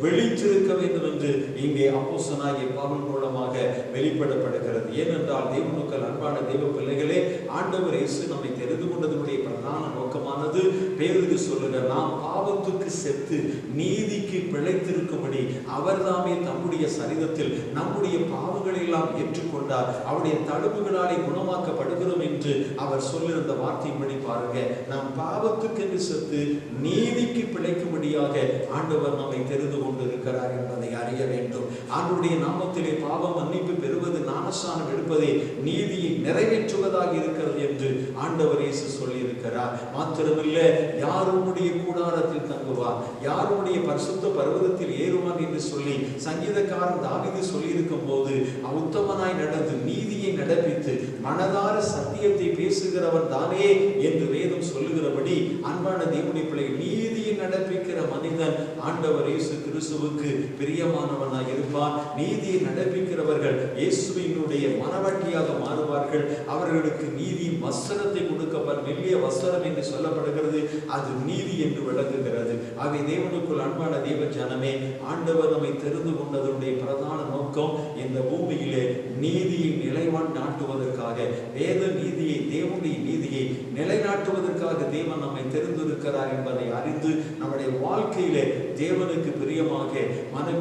விழித்திருக்க வேண்டும் என்று இங்கே அப்போஸ்தலனாகிய பவுல் மூலமாக வெளிப்படப்படுகிறது. ஏனென்றால் தேவனுக்கு அன்பான தேவ பிள்ளைகளே, ஆண்டவர் இயேசு நம்மை தெரிந்து கொண்டதனுடைய பிரதான நோக்கமானது பேதுரு சொல்லுகிறார், நாம் பாவத்துக்கு செத்து நீதிக்கு பிழைத்திருக்கும்படி அவர் தாமே தம்முடைய சரீரத்தில் நம்முடைய பாவங்களை எல்லாம் ஏற்றுக்கொண்டார், அவருடைய தழும்புகளாலே குணமாக்கப்படுகிறோம் என்று அவர் சொல்லியிருந்த வார்த்தையின்படி பாருங்க, நாம் பாவத்துக்கு செத்து நீதிக்கு பிழைக்கும்படியாக ஆண்டவர் நம்மை தெரிந்து கொண்டிருக்கிறார் என்பதை அறிய வேண்டும். ஆண்டவருடைய நாமத்திலே பாவம் மன்னிப்பு பெறுவது, ஞானஸ்நானம் எடுப்பதே நீதியை நிறைவேற்றுவதாக இருக்கிறது என்று ஆண்டவர் இயேசு சொல்லி இருக்கிறார். மாத்திரமில்லை, யார் உம்முடைய கூடாரத்தில் தங்குவார், யார் உம்முடைய பரிசுத்த பர்வதத்தில் ஏறுவான் என்று சொல்லி சங்கீதக்காரன் தாவீது சொல்லி இருக்கும் போது, உத்தமனாய் நடந்து நீதியை நடப்பித்து மனதார சத்தியத்தை பேசுகிறவன் தானே என்று வேதம் சொல்லுகிறபடி, அன்பான தேவனுடைய பிள்ளை, நீதியை நடப்பிக்கிற மனிதன் ஆண்டவர் இயேசு கிறிஸ்துவுக்கு பிரியமானவனாய் இருப்பான். நீதியை நடப்பிக்கிறவர்கள் இயேசுவினுடைய மனவாட்டியாக மாறுவார்கள். அவர்களுக்கு நீதியின் வஸ்திரத்தை கொடுக்கப்பட்ட மெல்லிய வஸ்திரம் என்று சொல்லப்படுகிறது, அது நீதி என்று விளங்குகிறது. அவை தேவனுக்குள் அன்பான தேவ ஜனமே, ஆண்டவர் நம்மை தெரிந்து கொண்டதனுடைய பிரதான நோக்கம் இந்த பூமியிலே நீதியை நிலைநாட்டுவதற்காக, வேத நீதியை, தேவனுடைய நீதியை நிலைநாட்டுவதற்காக தேவன் நம்மை தெரிந்திருக்கிறார் என்பதை அறிந்து நம்முடைய வாழ்க்கையிலே தேவனுக்கு பிரியமாக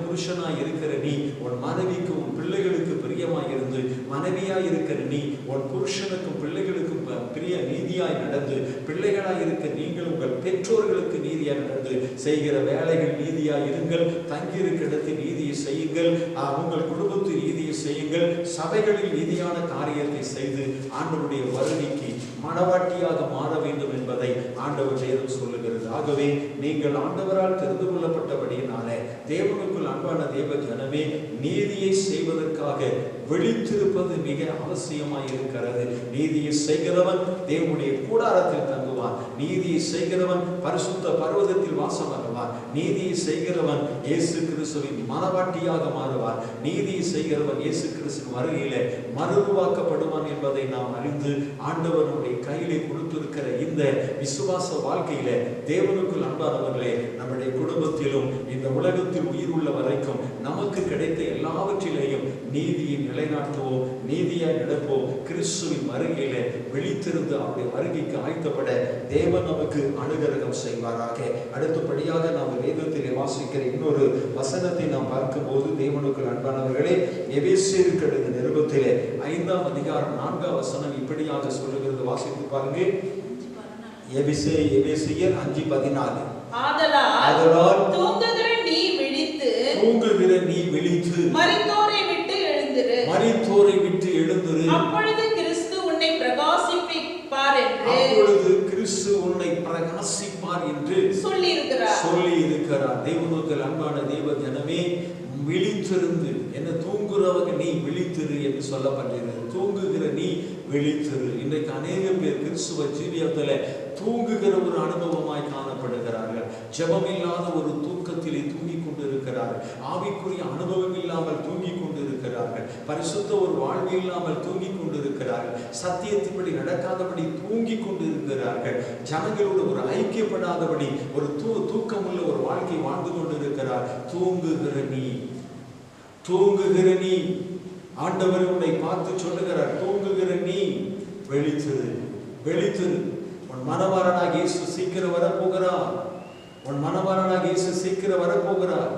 புருஷனாய் இருக்கிற நீ உன் மனைவிக்கும் உன் பிள்ளைகளுக்கு பிரியமாய் இருந்து, மனைவியாய் இருக்கிற நீ உன் புருஷனுக்கும் பிள்ளைகளுக்கும் பிரிய நீதியாய் நடந்து, பிள்ளைகளாய் இருக்க நீங்கள் உங்கள் பெற்றோர்களுக்கு நீதியாய் நடந்து, செய்கிற வேலைகள் நீதியாய் இருங்கள், தங்கியிருக்கிற இடத்தில் நீதியை செய்யுங்கள், உங்கள் குடும்பத்தில் நீதியை செய்யுங்கள், சபைகளில் நீதியான காரியத்தை செய்து ஆண்டவருடைய வருகைக்கு மனவாட்டியாக மாற வேண்டும் என்பதை ஆண்டவர் வேதம் சொல்லுகிறது. ஆகவே நீங்கள் ஆண்டவரால் தெரிந்து கொள்ளப்பட்டபடியினாலே தேவனுக்குள் அன்பான தேவ ஜனமே, நீதியை செய்வதற்காக விழித்திருப்பது மிக அவசியமாய் இருக்கிறது. நீதியை செய்கிறவன் தேவனுடைய கூடாரத்தில் தங்குவான், நீதியை செய்கிறவன் பரிசுத்த பர்வதத்தில் வாசம் பண்ணுவான், நீதியை செய்கிறவன் இயேசு கிறிஸ்துவின் மனவாட்டியாக மாறுவான், நீதியை செய்கிறவன் இயேசு கிறிஸ்துவின் வருகையிலே மறுரூபாக்கப்படுவான் என்பதை நாம் அறிந்து ஆண்டவனுடைய கையிலே கொடுத்திருக்கிற இந்த விசுவாச வாழ்க்கையில தேவனுக்குள் அன்பானவர்களே, நம்முடைய குடும்பத்திலும் இந்த உலகத்தில் உயிர் உள்ள வரைக்கும் நமக்கு கிடைத்த எல்லாவற்றிலேயும் நீதியை நிலைநாட்டுவோம், நீதியாய் நடப்போம். கிறிஸ்துவின் வருகையில விழித்திருந்து அவருடைய வருகைக்கு ஆயத்தப்பட தேவன் நமக்கு அனுகிரகம் செய்வாராக. அடுத்தபடியாக நாம் வேதத்திலே வாசிக்கிற இன்னொரு வசனத்தை நாம் பார்க்கும் போது, தேவனுக்குள் அன்பானவர்களே, எபேசியருக்கு எழுதின நிருபத்திலே 5ஆம் அதிகாரம் 4ஆம் வசனம் இப்படியாக சொல்லுகிறது. வாசித்து பாருங்க. எபேசியர் 5:14. ஆதலால் தூங்குகிற நீ விழித்து மரித்தோரை விட்டு எழுந்திரு, அப்பொழுது கிறிஸ்து உன்னை பிரகாசிப்பார் என்று சொல்லி இருக்கிறார். தேவனுக்கு அன்பான தேவ ஜனமே, விழித்திருந்து, என்ன தூங்குறவங்க நீ விழித்திரு என்று சொல்லப்பட்டிருக்கிறது. தூங்குகிற நீ விழித்திரு. இன்றைக்கு அநேக பேர் கிறிஸ்துவ ஜீவியத்துல தூங்குகிற ஒரு அனுபவமாய் காணப்படுகிறார்கள். ஜெபம் இல்லாத ஒரு தூக்கத்திலே தூங்கிக் கொண்டிருக்கிறார்கள். ஆவிக்குரிய அனுபவம் இல்லாமல் தூங்கிக் கொண்டிருக்கிறார்கள். பரிசுத்த ஒரு வாழ்வு இல்லாமல் தூங்கிக் கொண்டிருக்கிறார்கள். சத்தியத்தின்படி நடக்காதபடி தூங்கிக் கொண்டிருக்கிறார்கள். ஜனங்களோடு ஒரு ஐக்கியப்படாதபடி ஒரு தூக்கமுள்ள ஒரு வாழ்க்கை வாழ்ந்து கொண்டிருக்கிறார். தூங்குகிற நீ ஆண்டவர் உன்னை பார்த்து சொல்லுகிறார், தூங்குகிற நீ வெளித்திரு. உன் மனவாளனாக இயேசு சீக்கிரம் வரப்போகிறார்.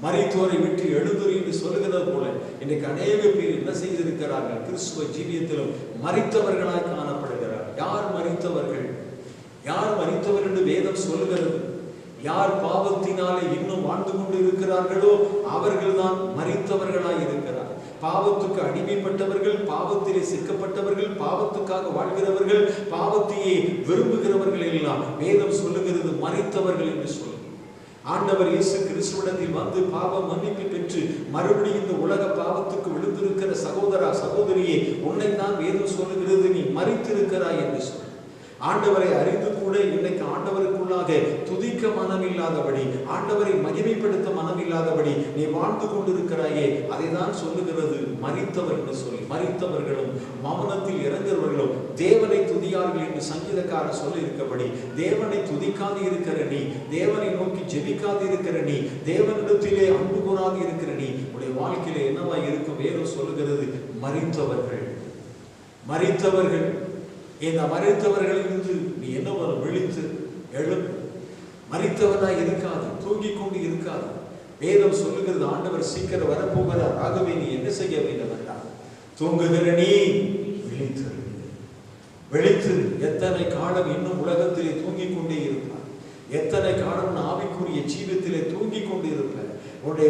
மரித்தோரை விட்டு எழுந்துரு என்று சொல்லுகிறது போல இன்றைக்கு அநேக பேர் என்ன செய்திருக்கிறார்கள்? கிறிஸ்துவ ஜீவியத்திலும் மரித்தவர்களாய் காணப்படுகிறார். யார் மரித்தவர் என்று வேதம் சொல்லுகிறது. யார் பாவத்தினாலே இன்னும் வாழ்ந்து கொண்டு இருக்கிறார்களோ அவர்கள் தான் மரித்தவர்களாய் இருக்கிறார். பாவத்துக்கு அடிமைப்பட்டவர்கள், பாவத்திலே சிக்கப்பட்டவர்கள், பாவத்துக்காக வாழ்கிறவர்கள், பாவத்தையே விரும்புகிறவர்கள் எல்லாம் வேதம் சொல்லுகிறது மரித்தவர்கள் என்று சொல்லும். ஆண்டவர் இயேசு கிறிஸ்துவிடத்தில் வந்து பாவ மன்னிப்பு பெற்று மறுபடியும் இந்த உலக பாவத்துக்கு விழுந்திருக்கிற சகோதரா, சகோதரியே, உன்னை தான் வேதம் சொல்லுகிறது, நீ மரித்திருக்கிறாய் என்று சொல். ஆண்டவரை அறிந்து கூட இன்னைக்கு ஆண்டவருக்குள்ளாக துதிக்க மனமில்லாதபடி, ஆண்டவரை மகிமைப்படுத்த மனமில்லாதபடி நீ வாழ்ந்து கொண்டிருக்கிறாயே, அதை தான் சொல்லுகிறது மரித்தவர் என்று சொல்லி. மரித்தவர்களும் மௌனத்தில் இறங்குறவர்களும் தேவனை துதியார்கள் என்று சங்கீதக்காரர் சொல்லி இருக்கபடி, தேவனை துதிக்காது இருக்கிற நீ, தேவனை நோக்கி ஜெபிக்காது இருக்கிற நீ, தேவனிடத்திலே அன்பு கூறாது இருக்கிற நீ, உடைய வாழ்க்கையில என்னவா இருக்கும்? வேறு சொல்லுகிறது மரித்தவர்கள். மரித்தவர்கள், இந்த மரித்தவர்களிலிருந்து நீ என்ன விழித்து எழும். மரித்தவனாய் இருக்காது, தூங்கிக் கொண்டு இருக்காது. வேதம் சொல்லுகிறது ஆண்டவர் சீக்கிரம் வரப்போகிறார். ஆகவே நீ என்ன செய்ய வேண்டும் என்றால், தூங்குகிற நீ விழித்து விழித்து. எத்தனை காலம் இன்னும் உலகத்திலே தூங்கிக் கொண்டே இருப்பார்? எத்தனை காலம் ஆவிக்குரிய ஜீவியத்திலே தூங்கிக் கொண்டு இருப்பார்? உன்னுடைய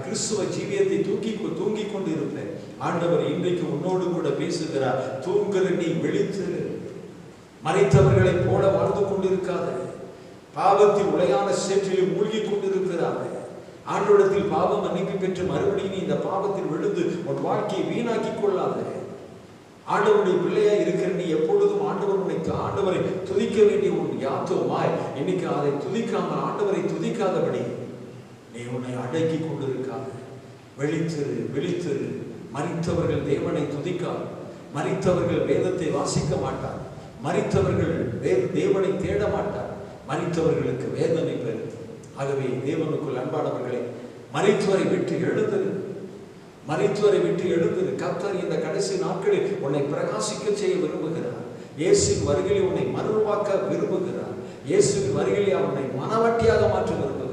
கிறிஸ்துவ ஜீவியத்தை தூங்கிக் கொண்டு இருப்பேன். ஆண்டவர் இன்றைக்கு உன்னோடு கூட பேசுகிறார். தூங்குகிற நீ விழித்து. மரித்தவர்களை போல வாழ்ந்து கொண்டிருக்காத. பாவத்தில் உளையான சேற்றில் மூழ்கி கொண்டிருக்கிறார்கள். ஆண்டவரிடத்தில் பாவம் மன்னிப்பு பெற்று மறுபடியும் இந்த பாவத்தில் விழுந்து உன் வாழ்க்கையை வீணாக்கி கொள்ளாத. ஆண்டவருடைய பிள்ளையா இருக்கிற நீ எப்பொழுதும் ஆண்டவரை துதிக்க வேண்டிய உன் யாத்தோமாய் இன்னைக்கு அதை துதிக்காமல் ஆண்டவரை துதிக்காதபடி நீ உன்னை அடக்கி கொண்டிருக்காத. விழித்திரு, விழித்திரு. மரித்தவர்கள் தேவனை துதிக்கார். மரித்தவர்கள் வேதத்தை வாசிக்க மாட்டார். மரித்தவர்கள் தேவனை தேட மாட்டார். மரித்தவர்களுக்கு வேதனை பெறும். ஆகவே தேவனுக்குள் அன்பானவர்களே, மரித்தவரை விட்டு எழுந்திரு. மரித்தவரை விட்டு எழுந்திரு. கர்த்தர் இந்த கடைசி நாட்களில் உன்னை பிரகாசிக்க செய்ய விரும்புகிறார். இயேசுவின் வருகையில் உன்னை மறுவாக்க விரும்புகிறார். இயேசுவின் வருகையில் அவனை மனவட்டியாக மாற்ற விரும்புகிறார்.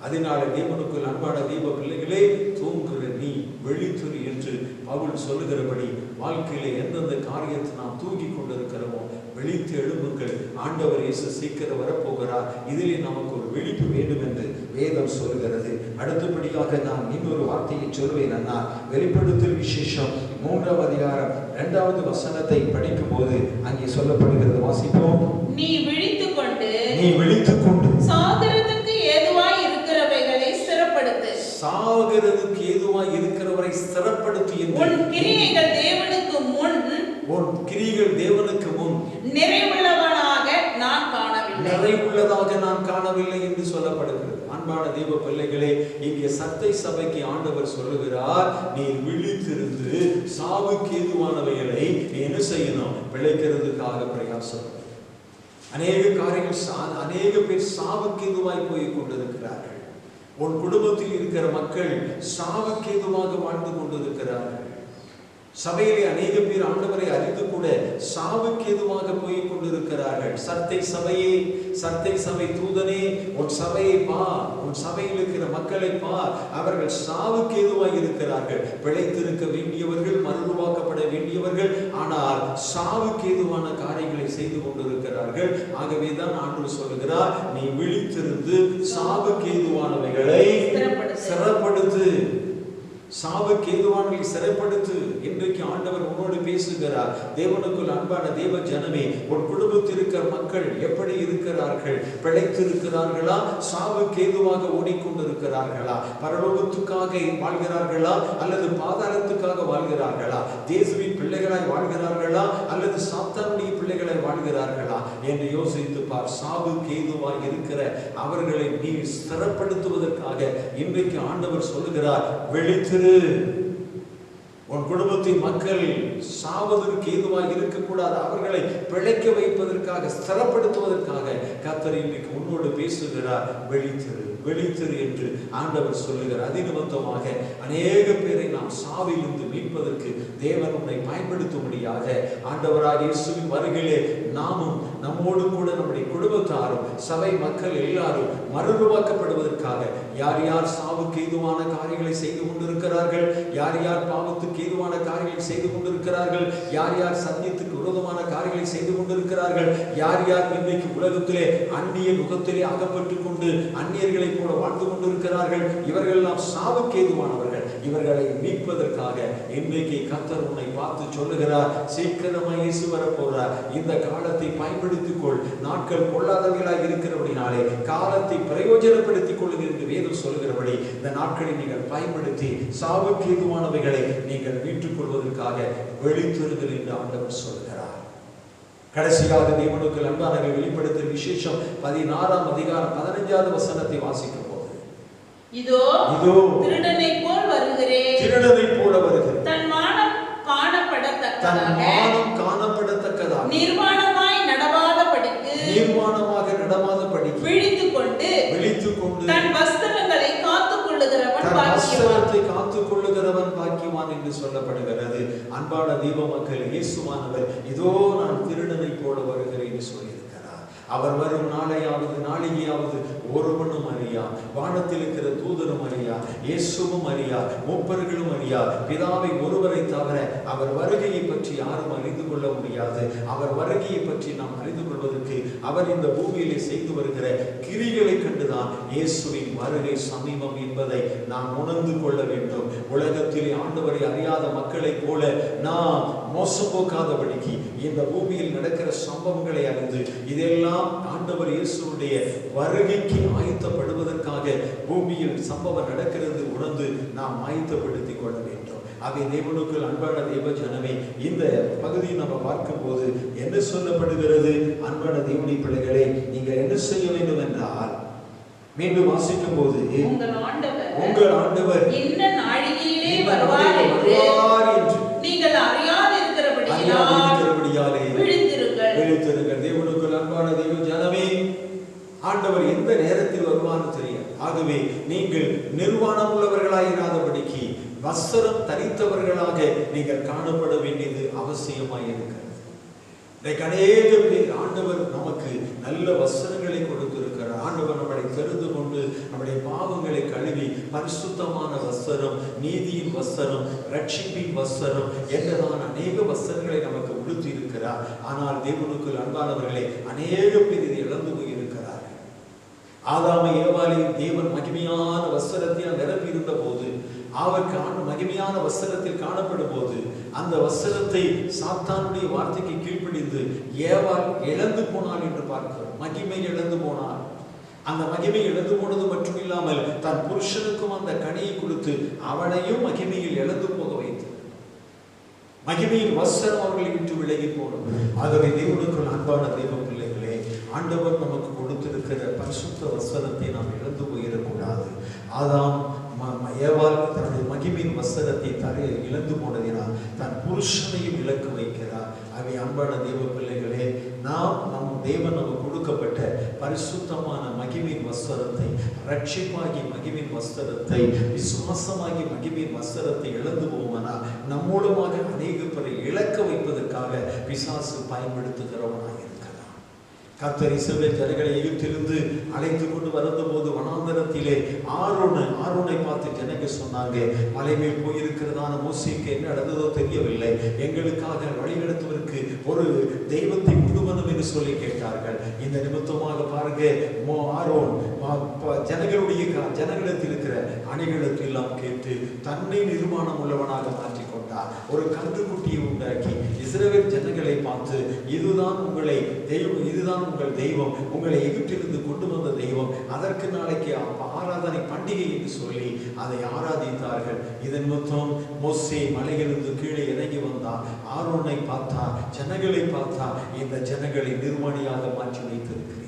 அதனால தேவனுக்குள் அன்பான தெய்வ பிள்ளைகளே, தூங்குகிற நீ விழித்துரு என்று பவுல் சொல்லுகிறபடி வாழ்க்கையிலே எந்தெந்த காரியத்தை நாம் தூங்கி கொண்டிருக்கிறோமோ விழித்து எழும்புங்கள். ஆண்டவர் இயேசு சீக்கிரம் வரப்போகிறார். இதிலே நமக்கு ஒரு விழிப்பு வேண்டும் என்று வேதம் சொல்லுகிறது. அடுத்தபடியாக நான் இன்னொரு வார்த்தையை சொல்வேன். அண்ணா, வெளிப்படுத்தல் விசேஷம் 3ஆம் அதிகாரம் 2வது வசனத்தை படிக்கும் போது அங்கே சொல்லப்படுகிறது. வாசிப்போம். நீ விழித்துக் கொண்டு சாகிறதுக்கு ஏதுவாய் இருக்கிறவரை ஸ்திரப்படுத்து. உன் கிரியைகள் தேவனுக்கு முன் நிறைவுள்ளதாக நான் காணவில்லை என்று சொல்லப்படுகிறது. அன்பான தெய்வ பிள்ளைகளே, இங்கே சத்தை சபைக்கு ஆண்டவர் சொல்லுகிறார், நீ விழித்திருந்து சாவுக்கு ஏதுவானவைகளை நீ என்ன செய்யணும்? பிழைக்கிறதுக்காக பிரயாசம். அநேக காரியங்கள், அநேக பேர் சாவுக்கு ஏதுவாய் போய் கொண்டிருக்கிறார்கள். உன் குடும்பத்தில் இருக்கிற மக்கள் சாவுக்கு ஏதுவாக வாழ்ந்து கொண்டிருக்கிறார்கள். சபையிலே அநேக பேர் ஆண்டவரை அறிந்து கூட சாவுக்கு ஏதுவாக போய் கொண்டிருக்கிறார்கள். சத்தை சபையே, சத்தை சபை தூதனே, உன் சபையை பார், உன் சபையில் இருக்கிற மக்களை பார். அவர்கள் சாவுக்கு ஏதுவாக இருக்கிறார்கள். பிழைத்திருக்க வேண்டியவர்கள், மறுவாக்கப்பட வேண்டியவர்கள், ஆனால் சாவுக்கு ஏதுவான காரியங்களை செய்து கொண்டிருக்கிறார்கள். ஆகவேதான் ஆண்டவர் சொல்லுகிறார், நீ விழித்திருந்து சாவுக்கு ஏதுவானவைகளை சிறப்படுத்து. சாவுக்கு ஏதுவானவர்களை சிறைப்படுத்து. இன்றைக்கு ஆண்டவர் உன்னோடு பேசுகிறார். தேவனுக்குள் அன்பான தேவ ஜனமே, உன் குடும்பத்தில் இருக்கிற மக்கள் எப்படி இருக்கிறார்கள்? பிழைத்திருக்கிறார்களா? சாவுக்கு ஏதுவாக ஓடிக்கொண்டிருக்கிறார்களா? பரலோகத்துக்காக வாழ்கிறார்களா அல்லது பாதாளத்துக்காக வாழ்கிறார்களா? தேசுவின் பிள்ளைகளாய் வாழ்கிறார்களா அல்லது சாத்தானுடைய பிள்ளைகளாய் வாழ்கிறார்களா என்று யோசித்து பார். சாவுக்கு ஏதுவாக இருக்கிற அவர்களை நீ ஸ்திரப்படுத்துவதற்காக இன்றைக்கு ஆண்டவர் சொல்லுகிறார், விழித்திரு. உன் குடும்பத்தின் மக்கள் சாவதற்கு ஏதுவாக இருக்கக்கூடாது. அவர்களை பிழைக்க வைப்பதற்காக, ஸ்திரப்படுத்துவதற்காக கர்த்தர் இன்றைக்கு உன்னோடு பேசுகிறார். விழித்திரு, விழித்திரு என்று ஆண்டவர் சொல்லுகிறார். அதிநிமித்தமாக அநேக பேரை நாம் சாவிலிருந்து மீட்பதற்கு தேவன் உன்னை பயன்படுத்தும்படியாக ஆண்டவராக இயேசுவின் வருகையிலே நாமும் நம்மோடு கூட நம்முடைய குடும்பத்தாரும் சபை மக்கள் எல்லாரும் மறுரூபாக்கப்படுவதற்காக யார் யார் சாவுக்கு ஏதுவான காரியங்களை செய்து கொண்டிருக்கிறார்கள், யார் யார் பாவத்துக்கு ஏதுவான காரியங்களை செய்து கொண்டிருக்கிறார்கள், யார் யார் சத்தியத்துக்கு விரோதமான காரியங்களை செய்து கொண்டிருக்கிறார்கள், யார் யார் இன்றைக்கு உலகத்திலே அந்நிய முகத்திலே அகப்பட்டு கொண்டு அந்நியர்களை போல வாழ்ந்து கொண்டிருக்கிறார்கள், இவர்கள் எல்லாம் சாவுக்கு ஏதுவானவர்கள். இவர்களை மீட்பதற்காக இன்றைக்கு கர்த்தர் உன்னை பார்த்து சொல்லுகிறார், சீக்கிரமாக இயேசு வரப்போகிறார். இந்த காலத்தை பயன்படுத்திக் கொள். நாட்கள் கொள்ளாதவர்களாக இருக்கிறபடினாலே காலத்தை பிரயோஜனப்படுத்திக் கொள்ளுங்கள் என்று வேதம் சொல்லுகிறபடி இந்த நாட்களை நீங்கள் பயன்படுத்தி சாவுக்கு ஏதுவானவைகளை நீங்கள் மீட்டுக் கொள்வதற்காக விழித்திருங்கள் என்று ஆண்டவர் சொல்கிறார். கடைசியாக தேவனுக்கு அன்பானவர்கள் வெளிப்படுத்தும் விசேஷம் 16ஆம் அதிகாரம் 15வது வசனத்தை வாசிக்கும் போது, இதோ திருடனை போல் வருகிறேன், தன் மானம் காணப்படத்தக்கதாக நிர்வாணமாக நடவாதபடிக்கு விழித்துக்கொண்டு தன் வஸ்திரங்களை காத்துக்கொள்ளுகிறவன் பாக்கியவான் என்று சொல்லப்படுகிறது. அன்பான தெய்வ மக்கள், இயேசுவானவர் இதோ நான் திருடனை போல வருகிறேன் என்று சொல்லியிருக்கிறார். அவர் வரும் நாளையாவது ஒருவனும் அறியா, வானத்தில் இருக்கிற தூதரும் அறியா, இயேசுவும் அறியா, மூப்பர்களும் அறியா, பிதாவை ஒருவரை தவிர அவர் வருகையை பற்றி யாரும் அறிந்து கொள்ள முடியாது. அவர் வருகையை பற்றி நாம் அறிந்து கொள்வதற்கு அவர் இந்த பூமியிலே செய்து வருகிற கிரிகளை கண்டுதான் இயேசுவின் வருகை சமீபம் என்பதை நாம் உணர்ந்து கொள்ள வேண்டும். உலகத்திலே ஆண்டவரை அறியாத மக்களைப் போல நாம் மோசம் போக்காதபடிக்கு இந்த பூமியில் நடக்கிற சம்பவங்களை அறிந்து இதெல்லாம் ஆண்டவர் இயேசுடைய வருகைக்கு ஆயத்தப்படுவதற்காக பூமியில் சம்பவம் நடக்கிறது உணர்ந்து நாம் ஆயத்தப்படுத்திக் கொள்ள வேண்டும். அவை தேவனுக்கு அன்பான தேவ ஜனமே, இந்த பகுதியை நம்ம பார்க்கும் போது என்ன சொல்லப்படுகிறது? அன்பான தேவனுடைய பிள்ளைகளே, நீங்கள் என்ன செய்ய வேண்டும் என்றால், மீண்டும் வாசிக்கும் போது உங்கள் ஆண்டவர் என்ன நாழிகையிலே வருவார் என்று நீங்கள் அறியாதிருக்கிறபடியாலே விழித்திருங்கள். தேவனுக்கு அன்பான தேவ ஜனமே, ஆண்டவர் எந்த நேரத்தில் வருவான்னு தெரியாது. ஆகவே நீங்கள் நிர்வாணம் உள்ளவர்களாயிராதபடிக்கு வஸ்திரம் தரித்தவர்களாக நீங்கள் காணப்பட வேண்டியது அவசியமாய் இருக்கிறது. அநேக பேர் ஆண்டவர் நமக்கு நல்ல வஸ்திரங்களை கொடுத்திருக்கிறார். ஆண்டவர் நம்மளை தெரிந்து கொண்டு நம்முடைய பாவங்களை கழுவி பரிசுத்தமான வஸ்திரம், நீதியின் வஸ்திரம், ரட்சிப்பின் வஸ்திரம் என்றதான அநேக வஸ்திரங்களை நமக்கு உடுத்தி இருக்கிறார். ஆனால் தேவனுக்கு அன்பானவர்களே, அநேக பேர் இதை இழந்து போயிருக்கிறார்கள். ஆதாமை ஏவாளையும் தேவன் மகிமையான வஸ்திரத்தில் நிரப்பி இருந்த போது, அவருக்கு மகிமையான வஸ்திரத்தில் காணப்படும் போது அந்த வஸ்திரத்தை சாத்தானுடைய வார்த்தைக்கு கீழ்ப்படிந்து ஏவாள் இழந்து போனாள் என்று பார்க்கிறோம். மகிமை இழந்து போனாள். அந்த மகிமை இழந்து போனது மட்டும் இல்லாமல் தன் புருஷனுக்கும் அந்த கனியை கொடுத்து அவனையும் மகிமையில் இழந்து போக வைத்து மகிமையின் வஸ்திரம் அவர்களை விட்டு விலகி போனது. ஆகவே தேவனுக்குள் அன்பான தெய்வ பிள்ளைகளே, ஆண்டவர் நமக்கு கொடுத்திருக்கிற பரிசுத்த வஸ்திரத்தை நாம் இழந்து போயிடக்கூடாது. ஆதாம் ஏவாள் தன்னுடைய மகிமையின் வஸ்திரத்தை இழந்து போனதினால் தன் புருஷனையும் இலக்கு வைக்கிறார். அவை அன்பான தேவ பிள்ளைகளே, நாம் நம் தேவன் நமக்கு கொடுக்கப்பட்ட பரிசுத்தமான மகிமையின் வஸ்திரத்தை, ரட்சிப்பாகி மகிமையின் வஸ்திரத்தை, விசுவாசமாகி மகிமையின் வஸ்திரத்தை இழந்து போவனால் நம் மூலமாக அநேக பேரை இலக்க வைப்பதற்காக பிசாசு பயன்படுத்துகிறவனாக இருக்கிறார். கர்த்தர் இஸ்ரவேல் ஜனங்களை எகிப்திலிருந்து அழைத்து கொண்டு வந்தபோது வனாந்தரத்திலே ஆரோனை பார்த்து ஜனங்க சொன்னாங்க, மலை மேல் போயிருக்கிறதான மோசேக்கு என்ன நடந்ததோ தெரியவில்லை, எங்களுக்காக வழிநடத்துவதற்கு ஒரு தெய்வத்தை விடுவனும் என்று சொல்லி கேட்டார்கள். இந்த நிமித்தமாக பாருங்க, ஆரோன் ஜனங்களிடத்தில் இருக்கிற அணிகளுக்கு எல்லாம் கேட்டு தன்னை நிர்மாணம் உள்ளவனாக மாற்றிக் கொண்டார். ஒரு கன்றுக்குட்டியை உண்டாக்கி இஸ்ரவேல் ஜனங்களை பார்த்து, இதுதான் உங்களை தெய்வம், இதுதான் உங்கள் தெய்வம், உங்களை எகிப்திலிருந்து கொண்டு வந்த தெய்வம், அதற்கு நாளைக்கு ஆராதனை பண்டிகை என்று சொல்லி அதை ஆராதித்தார்கள். இதன் மொத்தம் மோசே மலையிலிருந்து கீழே இறங்கி வந்தார். ஆரோனை பார்த்தா, ஜனங்களை பார்த்தா, இந்த ஜனங்களை நிர்வாணியாக மாற்றி வைத்திருக்கிறேன்.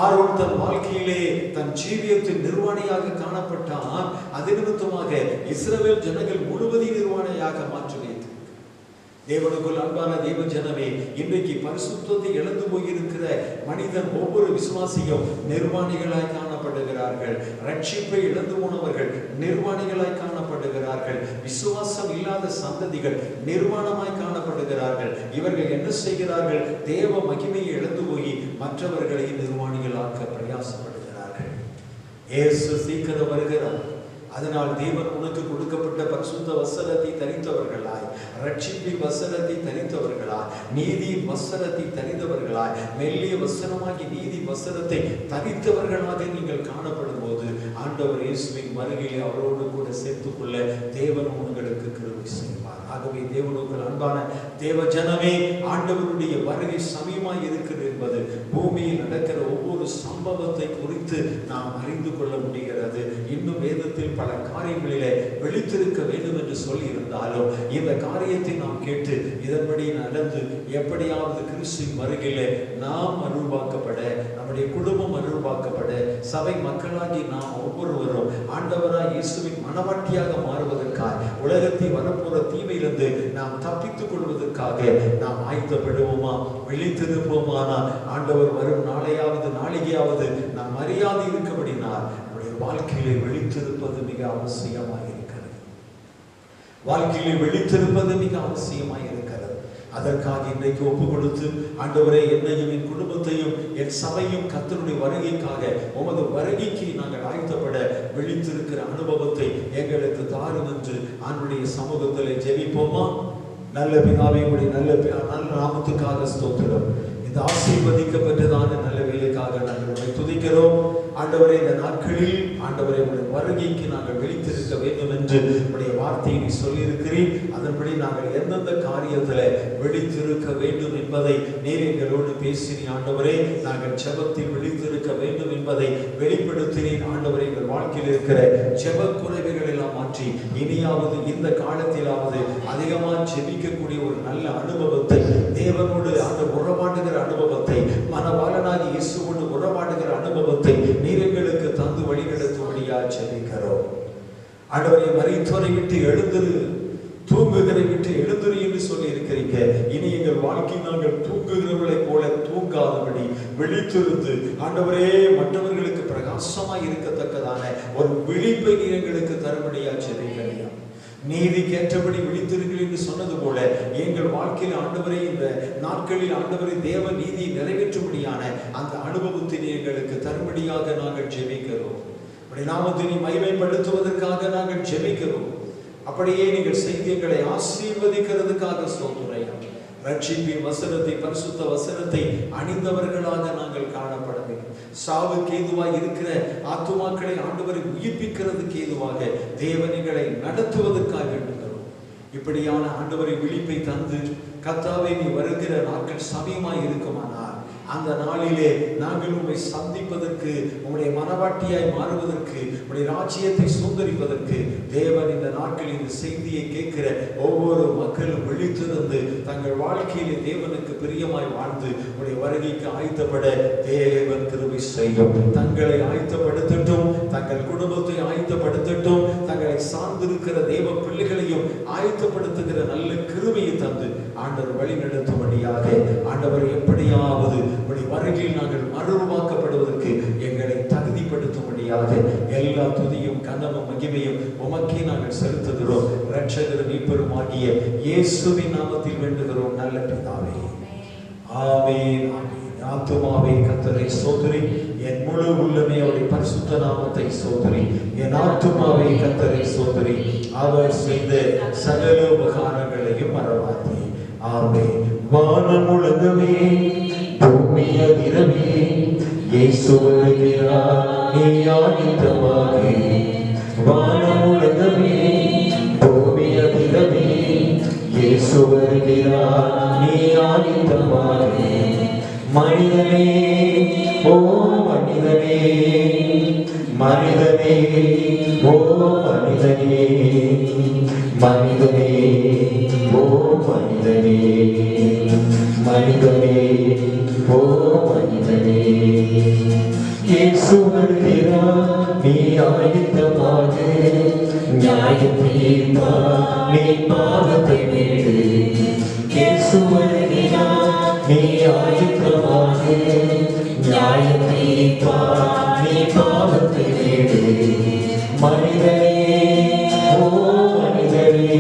ஆரோன் தன் வாழ்க்கையிலே தன் ஜீவியத்தில் நிர்வாணியாக காணப்பட்டான். அது நிமித்தமாக இஸ்ரவேல் ஜனங்கள் முழுவதும் நிர்வாணியாக மாற்றி வைத்து தேவனுக்குள் அன்பான தேவ ஜனமே, இன்றைக்கு பரிசுத்தத்தை இழந்து போயிருக்கிற மனிதன் ஒவ்வொரு விசுவாசியும் நிர்வாணிகளாய் காணப்படுகிறார்கள். ரட்சிப்பை இழந்து போனவர்கள் நிர்வாணிகளாய் காணப்படுகிறார்கள். விசுவாசம் இல்லாத சந்ததிகள் நிர்வாணமாய் காணப்படுகிறார்கள். இவர்கள் என்ன செய்கிறார்கள்? தேவ மகிமையை இழந்து போய் மற்றவர்களை நிர்வாணிகளாக்க பிரயாசப்படுகிறார்கள். இயேசு சீக்கிரம் வருகிறார். அதனால் தேவன் உனக்கு கொடுக்கப்பட்ட பரிசுத்த வஸ்திரத்தை தரித்தவர்களாய், ரட்சிப்பின் வஸ்திரத்தை தரித்தவர்களாய், நீதியின் வஸ்திரத்தை தரித்தவர்களாய், மெல்லிய வஸ்திரமாகி நீதி வஸ்திரத்தை தரித்தவர்களாக நீங்கள் காணப்படும் போது ஆண்டவர் இயேசுவின் வருகையை அவரோடு கூட சேர்த்துக் கொள்ள தேவன் உங்களுக்கு கிருபை செய்வார். ஆகவே தேவனுக்கு அன்பான தேவ ஜனமே, ஆண்டவருடைய வருகை சமீபமாய் இருக்கிறது என்பது பூமியில் நடக்கிற ஒவ்வொரு சம்பவத்தை குறித்து நாம் அறிந்து கொள்ள முடிகிறது. இன்னும் வேதத்தில் பல காரியங்களிலே விழித்திருக்க வேண்டும் என்று சொல்லி இருந்தாலும் இந்த காரியத்தை நாம் கேட்டு இதன்படி நடந்து எப்படியாவது கிறிஸ்துவின் வருகையிலே நாம் அருள்வாக்கப்பட, நம்முடைய குடும்பம் அருள்வாக்கப்பட, சபை மக்களாகி நாம் ஒவ்வொருவரும் ஆண்டவராய் இயேசுவின் மனவாட்டியாக மாறுவதற்காக, உலகத்தில் வரப்போற தீமையிலிருந்து நாம் தப்பித்துக் கொள்வதற்காக நாம் ஆயத்தப்படுவோமா? விழித்திருப்போமானால் ஆண்டவர் வரும் நாளையாவது நாம் அறியாது இருக்கபடினால் நம்முடைய வாழ்க்கையிலே விழித்திருப்பது மிக அவசியமாக இருக்கிறது. வாழ்க்கையிலே விழித்திருப்பது மிக அவசியமாக இருக்கிறது. அதற்காக இன்றைக்கு ஒப்பு கொடுத்து, ஆண்டவரே, என்னையும் என் குடும்பத்தையும் என் சபையும் கர்த்தருடைய வருகைக்காக உமது வருகைக்கு நாங்கள் ஆயத்தப்பட விழித்திருக்கிற அனுபவத்தை எங்களுக்கு தாரும் என்று ஆண்டவருடைய சமூகத்திலே ஜெபிப்போமா? நல்ல பிதாவே, நல்ல நாமத்துக்காக ஸ்தோத்திரம். இந்த ஆசீர்வதிக்கப்பட்டதான நல்ல வேலைக்காக நாங்கள் உம்மை துதிக்கிறோம். ஆண்டவரே, இந்த நாட்களில் ஆண்டவரே உடைய வருகைக்கு நாங்கள் விழித்திருக்க வேண்டும் என்று உடைய வார்த்தையை நீ சொல்லியிருக்கிறீர். அதன்படி நாங்கள் எந்தெந்த காரியத்தில் விழித்திருக்க வேண்டும் என்பதை நீர் எங்களோடு பேசினீர். ஆண்டவரே, நாங்கள் ஜெபத்தில் விழித்திருக்க வேண்டும் என்பதை வெளிப்படுத்தினீர். ஆண்டவரே, எங்கள் வாழ்க்கையில் இருக்கிற ஜெப குறைவுகள் எல்லாம் மாற்றி இனியாவது இந்த காலத்திலாவது அதிகமாக ஜெபிக்கக்கூடிய ஒரு நல்ல அனுபவத்தை, தேவனோடு அந்த உறவாடுகிற அனுபவத்தை, மனவாளனாகி இயேசுவோடு உறவாடுகிற அனுபவத்தை நீர் எங்களுக்கு தந்து வழி நடத்தும்படியா ஜெபிக்கிறோம். ஆண்டவரே, மரித்தோரை விட்டு எழுந்திரு, தூங்குகிறதை விட்டு எழுந்திரு என்று சொல்லி இருக்கிறீங்க. இனி எங்கள் வாழ்க்கை நாங்கள் தூங்குகிறவர்களை போல தூங்காதபடி விழித்திருந்து ஆண்டவரே மற்றவர்களுக்கு பிரகாசமாய் இருக்கத்தக்கதான ஒரு விழிப்பை நீர் எங்களுக்கு தரும்படியா ஜெபிக்கிறீங்க. நீதிக்கு ஏற்றபடி விழித்திருங்கள் என்று சொன்னது போல எங்கள் வாழ்க்கையில் ஆண்டவரே இந்த நாட்களில் ஆண்டவரே தேவ நீதியை நிறைவேற்றும்படியான அந்த அனுபவத்தை எங்களுக்கு தரும்படியாக நாங்கள் ஜெபிக்கிறோம். அப்படி நாமத்தை மகிமைப்படுத்துவதற்காக நாங்கள் ஜெபிக்கிறோம். அப்படியே நீங்கள் செய்திகளை ஆசீர்வதிக்கிறதுக்காக ஸ்தோத்திரம். ரட்சிப்பின் வசனத்தை, பரிசுத்த வசனத்தை அணிந்தவர்களாக நாங்கள் காணப்பட வேண்டும். சாவுக்கு ஏதுவாக இருக்கிற ஆத்துமாக்களை ஆண்டவரை உயிர்ப்பிக்கிறதுக்கு ஏதுவாக தேவனிகளை நடத்துவதற்காக வேண்டுகிறோம். இப்படியான ஆண்டவரை விழிப்பை தந்து கர்த்தாவே நீ வருகிற நாட்கள் சமயமாய் இருக்குமானால் அந்த நாளிலே நாங்கள் உம்மை சந்திப்பதற்கு, உம்முடைய மனவாட்டியாய் மாறுவதற்கு, உம்முடைய ராஜ்யத்தை சுதந்தரிப்பதற்கு தேவன் இந்த நாட்களில் இந்த செய்தியை கேட்கிற ஒவ்வொரு மக்களும் விழித்திருந்து தங்கள் வாழ்க்கையிலே தேவனுக்கு பிரியமாய் வாழ்ந்து உம்முடைய வருகைக்கு ஆயத்தப்பட தேவன் கிருபை செய்யும். தங்களை ஆயத்தப்படுத்தட்டும், தங்கள் குடும்பத்தை ஆயத்தப்படுத்தட்டும், தங்களை சார்ந்திருக்கிற தேவ பிள்ளைகளையும் ஆயத்தப்படுத்துகிற நல்ல கிருபையை தந்து ஆண்டவர் வழி நடத்தும்படியாக ஆண்டவர் எப்படியாவது வருகையில் நாங்கள் மறுரூபமாக்கப்படுவதற்கு எங்களை தகுதிப்படுத்தும்படியாக எல்லா துதியும் கனமும் மகிமையும் உமக்கே நாங்கள் செலுத்துகிறோம். இரட்சகர் மீட்பரும் ஆகிய இயேசுவின் நாமத்தில் வேண்டுகிறோம் நல்ல பிதாவே, ஆமென். ஆத்துமாவே கர்த்தரை ஸ்தோத்திரி, என் முழு உள்ளமே அவருடைய பரிசுத்த நாமத்தை ஸ்தோத்திரி. என் ஆத்துமாவே கர்த்தரை ஸ்தோத்திரி, அவர் செய்த சகல உபகாரங்களையும் மறவாதே. ஆமென். வானம் முழங்கவே, பூமி அதிரவே, இயேசு வருகிறார், நீ ஆயத்தமாகி. வானம் முழங்கவே, பூமி அதிரவே, இயேசு வருகிறார், நீ ஆயத்தமாகி. மனிதனே, ஓ மனிதனே, மனிதனே, ஓ மனிதனே, மனிதனே, ஓ மனிதனே, மனிதனே, ஓ மனிதனே, இயேசு வருகிறார், நீ ஆயத்தமாக. நியாயம் தீர்ப்பார், நீ பாவத்தை விடு. இயேசு வருகிறார், நீ ஆயத்தமாக. நியாயம் தீர்ப்பார், நீ பாவத்தை விடு. மனிதனே, ஓ மனிதனே,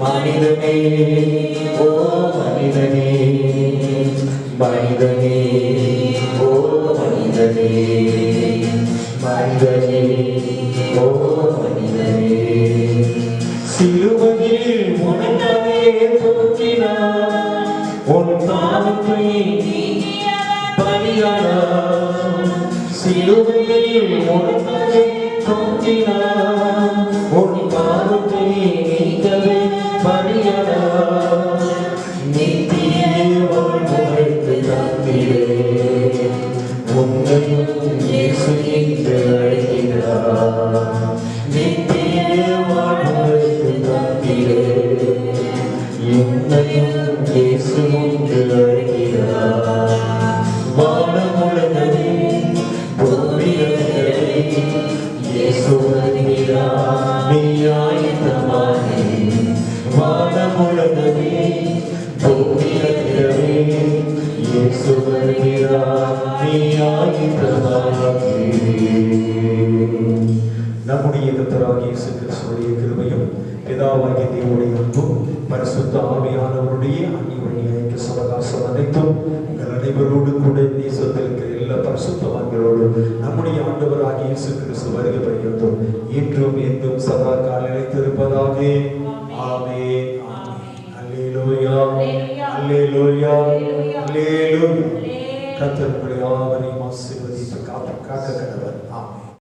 மனிதனே, ஓ மனிதனே, மனிதனே, ஓ மனிதனே, மனிதனே, ஓ மனிதனே. சிலுவையில் உனக்காகவே தோன்றினார், உன் பாவத்தை பலியானார். சிலுவையில் உனக்காகவே தோன்றினார், உன் பாவத்தை நீக்கவே பலியானார். நித்திய வாழ்வுக்கு தந்திரே, உன்னையும் இயேசு என்று அழைக்கிறார். நித்திய வாழ்வுக்கு தந்திரே, என்னையும் இயேசு முன்பு அழைக்கிறார். வானம் உலகமே பூமியங்களே இயேசு வருகிறார், நீ ஆயத்தமாகி. வானம் உலகமே பூமியங்களே இயேசு வருகிறார், நீ ஆயத்தமாகி. நம்முடைய கர்த்தராகிய இயேசு கிறிஸ்துவுடைய கிருபையும் பிதாவாகிய தேவனுடைய அன்பும் பரிசுத்த ஆவியானவருடைய அந்நிய ஐக்கிய சகவாசம் அனைத்தும் உங்கள் அனைவரோடு கூட நேசத்தில் இருக்கிற எல்லா பரிசுத்தவான்களோடும் நம்முடைய ஆண்டவராகிய இயேசு கிறிஸ்து வருகை பரியந்தம் இன்றும் என்றும் சதா காலம் நிலைத்திருப்பதாக.